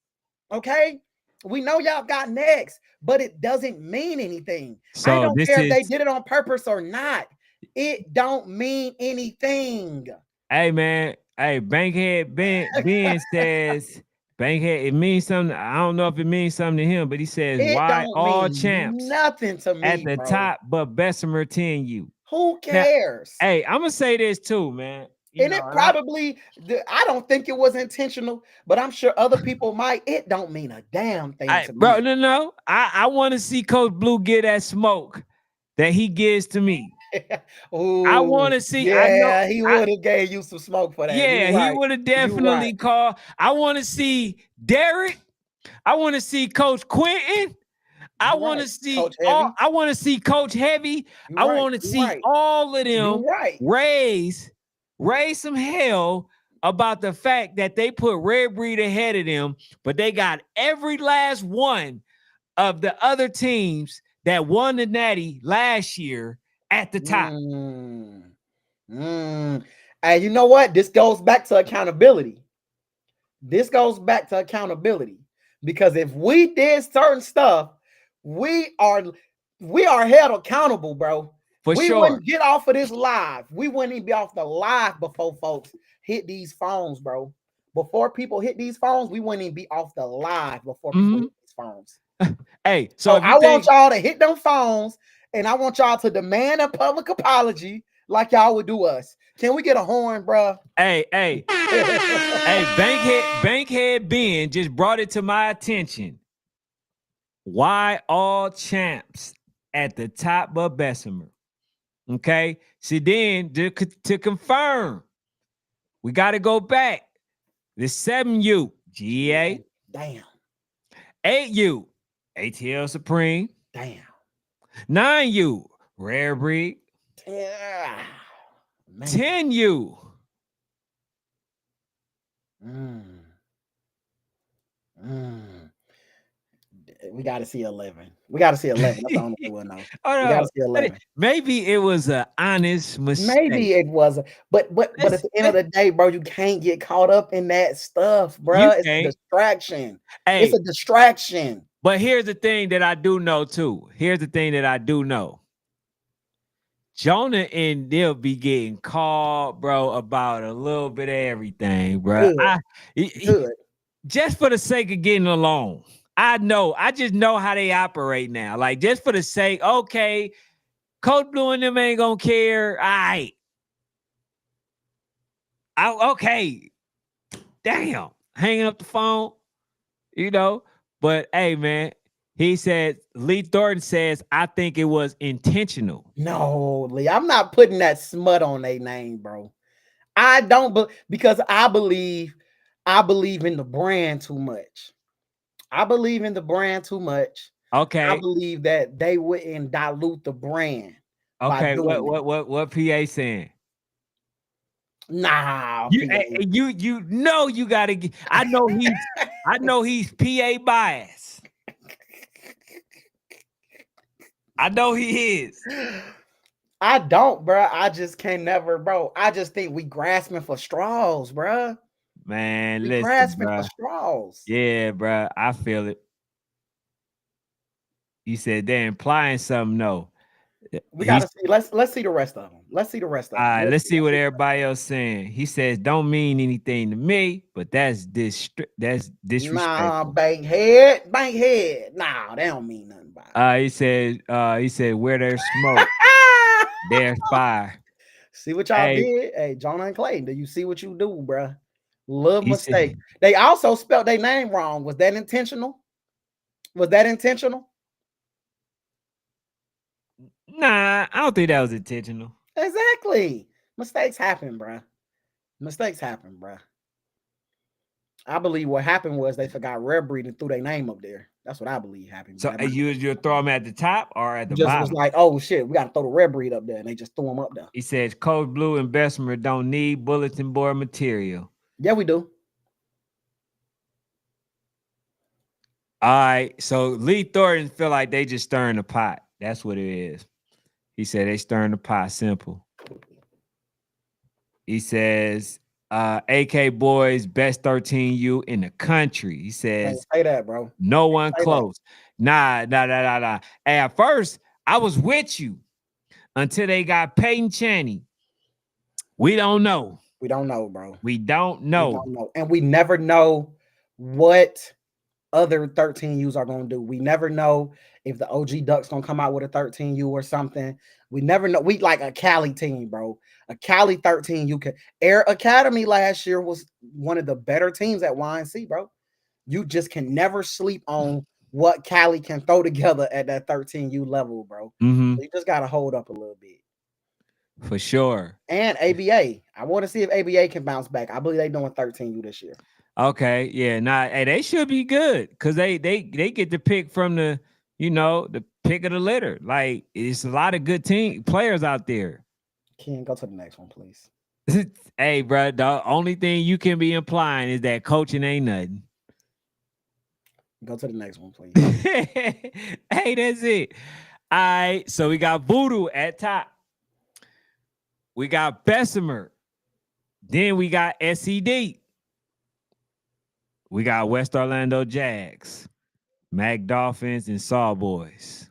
Okay? We know y'all got next, but it doesn't mean anything. I So don't this care if is, they did it on purpose or not. It don't mean anything. hey man, hey Bankhead Ben says Bankhead. It means something. I don't know if it means something to him, but he says It why don't all mean champs nothing to at me, the bro. top, but Bessemer 10U. Who Now, cares? hey, I'm gonna say this too, man. You And know, it probably, I don't think it was intentional, but I'm sure other people might. It don't mean a damn thing to bro, me. no. I want to see Coach Blue get that smoke that he gives to me. I want Oh, to see. I know. yeah, he would have gave you some smoke for that. You Yeah, he right. would have You right. definitely called. I want to see Derek. I want to see Coach Quentin. I You want right. to see Coach all. Heavy. I want to see Coach Heavy. You I right. want to You see right. all of You them right. raise some hell about the fact that they put Red Breed ahead of them, but they got every last one of the other teams that won the Natty last year at the top. Mm, mm. And you know what? This goes back to accountability. This goes back to accountability because if we did certain stuff, we are we are held accountable, bro. For We sure. wouldn't get off of this live. We wouldn't even be off the live before folks hit these phones, bro. Before people hit these phones, we wouldn't even be off the live before people Mhm. hit these phones. Hey, so So if you I want think, y'all to hit them phones and I want y'all to demand a public apology like y'all would do us. Can we get a horn, bro? hey, hey, Bankhead Ben just brought it to my attention. Why all champs at the top of Bessemer? Okay. See, then to confirm, we got to go back. The 7U, GA, Damn. 8U, ATL Supreme, Damn. 9U, Rare Breed, Yeah. Man. 10U. Mm. Mm. We got to see 11. We got to see 11. That's the only way we'll know. Oh We got to no, see 11. maybe it was an honest mistake. Maybe it was, but at Let's, the end of let's, the day, bro, you can't get caught up in that stuff, bro. you It's a can't. distraction. It's Hey, a distraction. but here's the thing that I do know too. Here's the thing that I do know. Jonah and they'll be getting called, bro, about a little bit of everything, bro. Good. Good. Just for the sake of getting along. I just know how they operate now. Like, just for the sake, okay, Coach Blue and them ain't gonna care. All right. Okay. Damn. Hanging up the phone, you know. But hey, man, he said, Lee Thornton says, I think it was intentional. No, Lee, I'm not putting that smut on their name, bro. I don't, because I believe in the brand too much. I believe in the brand too much. I Okay. believe that they wouldn't dilute the brand by Okay. doing that. What PA saying? Nah, You PA. you know you gotta get. I know he's PA bias. I know he is. I don't, bro. I just can never, bro. I just think we grasping for straws, bro. Man, We listen, grasping for bro. straws. Yeah, bro. I feel it. He said they're implying something. No, We He's gotta see. Let's see the rest of them. Let's see the rest all of them. right. Let's see what everybody else saying. He says, "Don't mean anything to me, but that's Nah, disrespectful." Bankhead. Nah, they don't mean nothing about He said, "Where there's smoke, it. there's fire." See what y'all Hey, did? Hey, Jonah and Clayton, do you see what you do, bruh? Little he mistake. said, They also spelled their name wrong. Was that intentional? Was that intentional? "Nah, I don't think that was intentional." Exactly. Mistakes happen, bruh. Mistakes happen, bruh. I believe what happened was they forgot rare breed and threw their name up there. That's what I believe happened. But So that might you throw him at the top or at the just was bottom? like, oh shit, we got to throw the rare breed up there, and they just threw them up there. He says, "Coach Blue and Bessemer don't need bulletin board material." Yeah, we do. All right, so Lee Thornton feel like they just stirring the pot. That's what it is. He said they stirring the pot. Simple. He says, AK Boys, best 13U in the country. He Can't says, say that, bro. no one Say that. close. Nah. Hey, at first, I was with you until they got Peyton Chaney. We don't know. We don't know, bro. We don't We know. don't know, and we never know what other 13Us are going to do. We never know if the OG Ducks going to come out with a 13U or something. We never know. We like a Cali team, bro. A Cali 13U can Air Academy last year was one of the better teams at YNC, bro. You just can never sleep on what Cali can throw together at that 13U level, bro. Mm-hmm. So you just got to hold up a little bit. For sure. And ABA. I want to see if ABA can bounce back. I believe they're doing 13U this year. Okay, yeah, nah, hey, they should be good because they get to pick from the pick of the litter. Like it's a lot of good team players out there. Ken, go to the next one, please. Hey, bro, the only thing you can be implying is that coaching ain't nothing. Go to the next one, please. Hey, that's it. All right, so we got Voodoo at top. We got Bessemer. Then we got SED. We got West Orlando Jags, Mac Dolphins, and Saw Boys.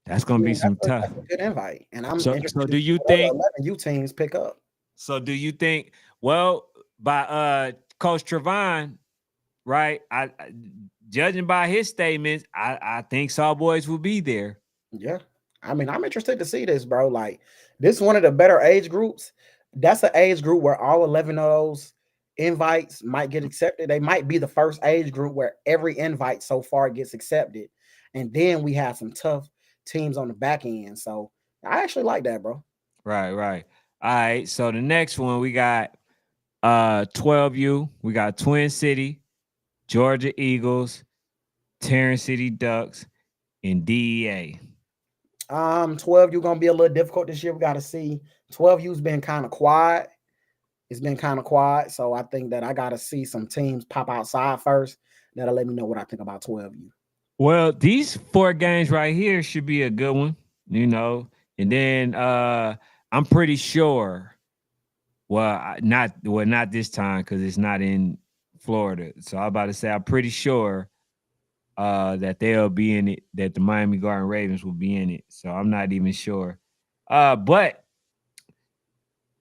That's I gonna be mean, some tough. that's a good invite, and I'm So interested to do see you what other think? 11U teams pick up. So do you think? Well, by Coach Trevon, right? Judging by his statements, I think Saw Boys will be there. Yeah, I mean, I'm interested to see this, bro. Like, this is one of the better age groups. That's an age group where all 11 of those invites might get accepted. They might be the first age group where every invite so far gets accepted, and then we have some tough teams on the back end. So I actually like that, bro. Right, right. All right. So the next one we got 12U. We got Twin City, Georgia Eagles, Tarrant City Ducks, and DEA. 12U gonna be a little difficult this year. We got to see. 12U's been kind of quiet. It's been kind of quiet, so I think that I got to see some teams pop outside first. That'll let me know what I think about 12U. Well, these four games right here should be a good one, And then I'm pretty sure. Not this time because it's not in Florida. So I'm about to say I'm pretty sure that they'll be in it, that the Miami Garden Ravens will be in it. So I'm not even sure. But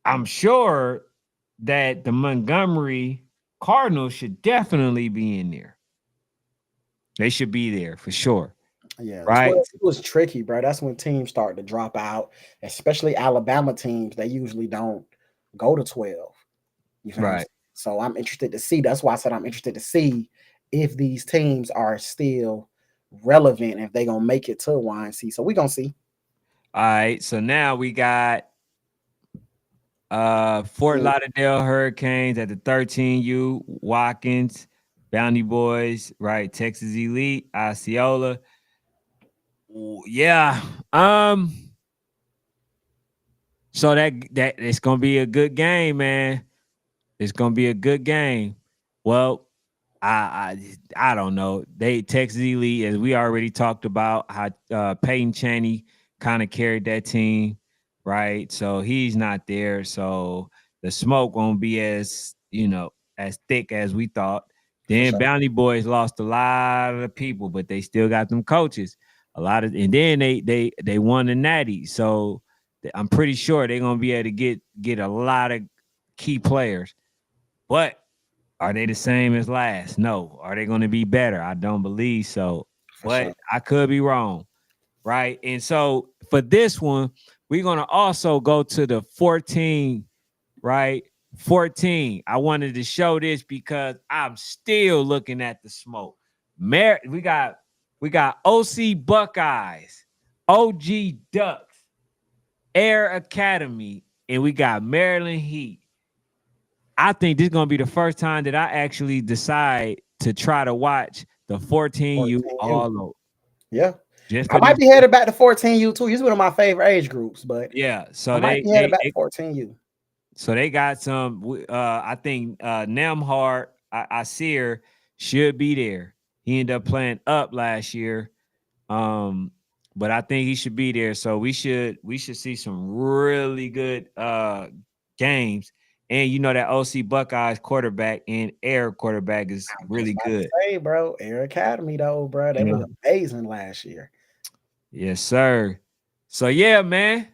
I'm sure that the Montgomery Cardinals should definitely be in there. They should be there for sure. Yeah, Right? 12 was tricky, bro. That's when teams start to drop out, especially Alabama teams. They usually don't go to 12. You feel what I'm Right. saying? So I'm interested to see. That's why I said I'm interested to see if these teams are still relevant, if they gonna make it to YNC. So we gonna see. All right. So now we got Fort Mm, Lauderdale Hurricanes at the 13U, Watkins, Bounty Boys, right? Texas Elite, Osceola. Yeah. So that it's gonna be a good game, man. It's gonna be a good game. Well, I don't know. They Texas Elite, as we already talked about, how Peyton Chaney kind of carried that team, right? So he's not there. So the smoke won't be as thick as we thought. For Then sure. Bounty Boys lost a lot of people, but they still got them coaches. A lot of, and then they won the Natty. So I'm pretty sure they're gonna be able to get a lot of key players. But are they the same as last? No. Are they gonna be better? I don't believe so. For But sure. I could be wrong. Right. And so for this one, we're gonna also go to the 14, right? 14. I wanted to show this because I'm still looking at the smoke. We got OC Buckeyes, OG Ducks, Air Academy, and we got Maryland Heat. I think this is gonna be the first time that I actually decide to try to watch the 14U 14U. all over. Yeah. Just I for might these. be headed back to 14U too. He's one of my favorite age groups, but Yeah. I So might they be headed they, back to they 14U. so they got some. I think Nemhard, I see her, should be there. He ended up playing up last year. Um, but I think he should be there. So we should see some really good games. And you know that OC Buckeyes quarterback and Air quarterback is I'm just really about to good. say, bro, Air Academy though, bro, they was Yeah. amazing last year. Yes, sir. So yeah, man.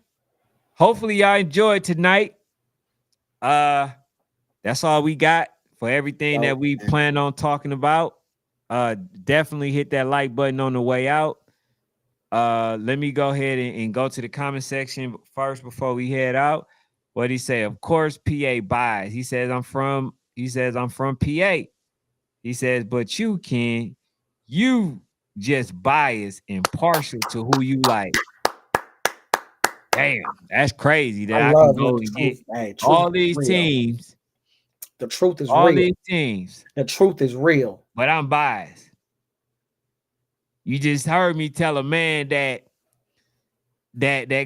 Hopefully y'all enjoyed tonight. Uh That's all we got for everything So, that we man, plan on talking about. Definitely hit that like button on the way out. Let me go ahead and go to the comment section first before we head out. What he say? Of course, PA buys. He says I'm from PA. He says, but you can, you just biased and partial to who you like. Damn, that's crazy I that I can love when go the and get truth, hey, truth all is these real. teams, The truth is all real. these teams, The truth is real. but I'm biased. You just heard me tell a man that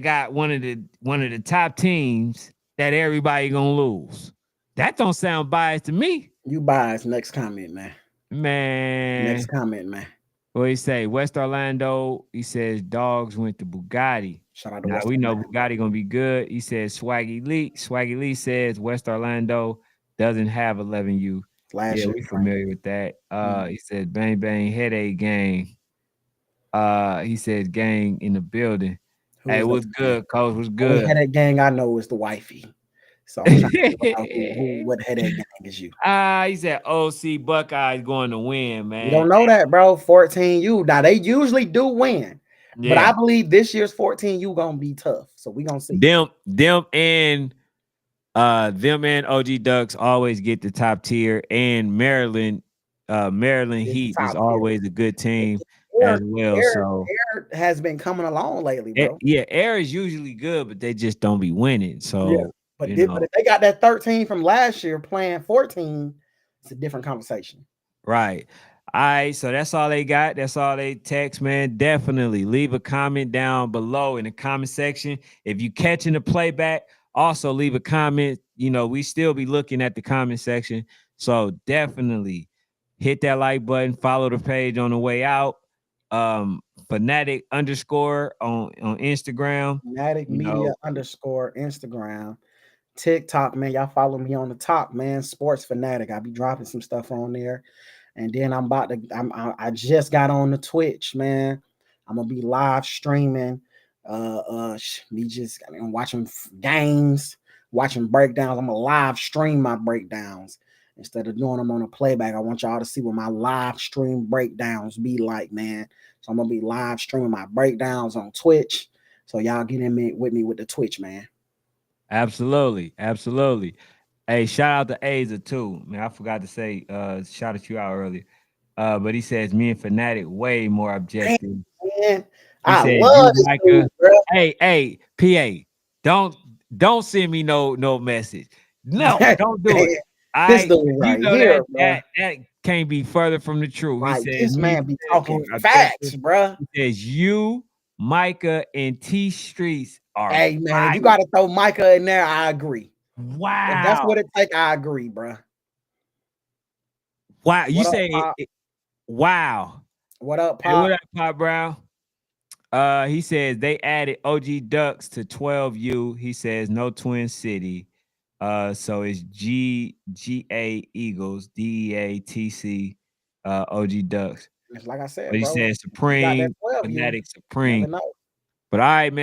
got one of the top teams that everybody gonna lose. That don't sound biased to me, You biased. Next comment, man. Next man. comment, man. What he say? West Orlando. He says dogs went to Bugatti. Shout out to Now West we know Orlando. Bugatti gonna be good. He says Swaggy Lee. Swaggy Lee says West Orlando doesn't have 11U. Last Yeah, year, we familiar with that. mm, He said bang bang headache gang. He says gang in the building. who Hey, is that? what's good, coach? What's Only good? headache gang I know is the wifey. So I'm trying to figure out what headache gang is you. He said OC Buckeyes going to win, You man. don't know that, bro. 14U. Now they usually do win, but I Yeah. believe this year's 14U gonna be tough. So we gonna see. Them and OG Ducks always get the top tier, and Maryland It's the Heat is top tier. always a good team Air, as well. Air, So Air has been coming along lately, bro. yeah, Air is usually good, but they just don't be winning. Yeah. So But if they got that 13 from last year playing 14, it's a different conversation. right. All right, so that's all they got. That's all they text, man. Definitely leave a comment down below in the comment section. If you catching the playback, also leave a comment. You know, we still be looking at the comment section. So definitely hit that like button, follow the page on the way out. Fanatic underscore on Instagram. Matic You Media know, underscore Instagram. TikTok, man. Y'all follow me on the top, man. Sports Fanatic. I'll be dropping some stuff on there. And then I just got on the Twitch, man. I'm gonna be live streaming. Me just I'm watching games, watching breakdowns. I'm gonna live stream my breakdowns instead of doing them on a playback. I want y'all to see what my live stream breakdowns be like, man. So I'm gonna be live streaming my breakdowns on Twitch. So y'all get in with me with the Twitch, man. absolutely, absolutely. Hey, shout out to Aza too. Man, I forgot to say, shout at you out earlier. But he says me and Fanatic way more Damn, objective. man. He I says you love this Micah. dude, bro. Hey, PA, don't send me no message. No, don't do it. Man, All this right, dude 'cause you right know here, bro. that can't be further from the truth. He Like says this me and man be Fanatic more talking objective. facts, bro. He says you, Micah, and T Streets are Hey, man, if you fire. got to throw Micah in there, I agree. If that's Wow. what it take, I agree, bro. Wow. You What up, say Pop? wow. What up, Hey, what Pop? up, Pop Brown? He says they added OG Ducks to 12U. He says no Twin City. So it's GA Eagles, DEATC, OG Ducks. It's like I But said, he bro. said You got that Supreme, 12 unit. Fanatic Never Supreme. know. But all right, man.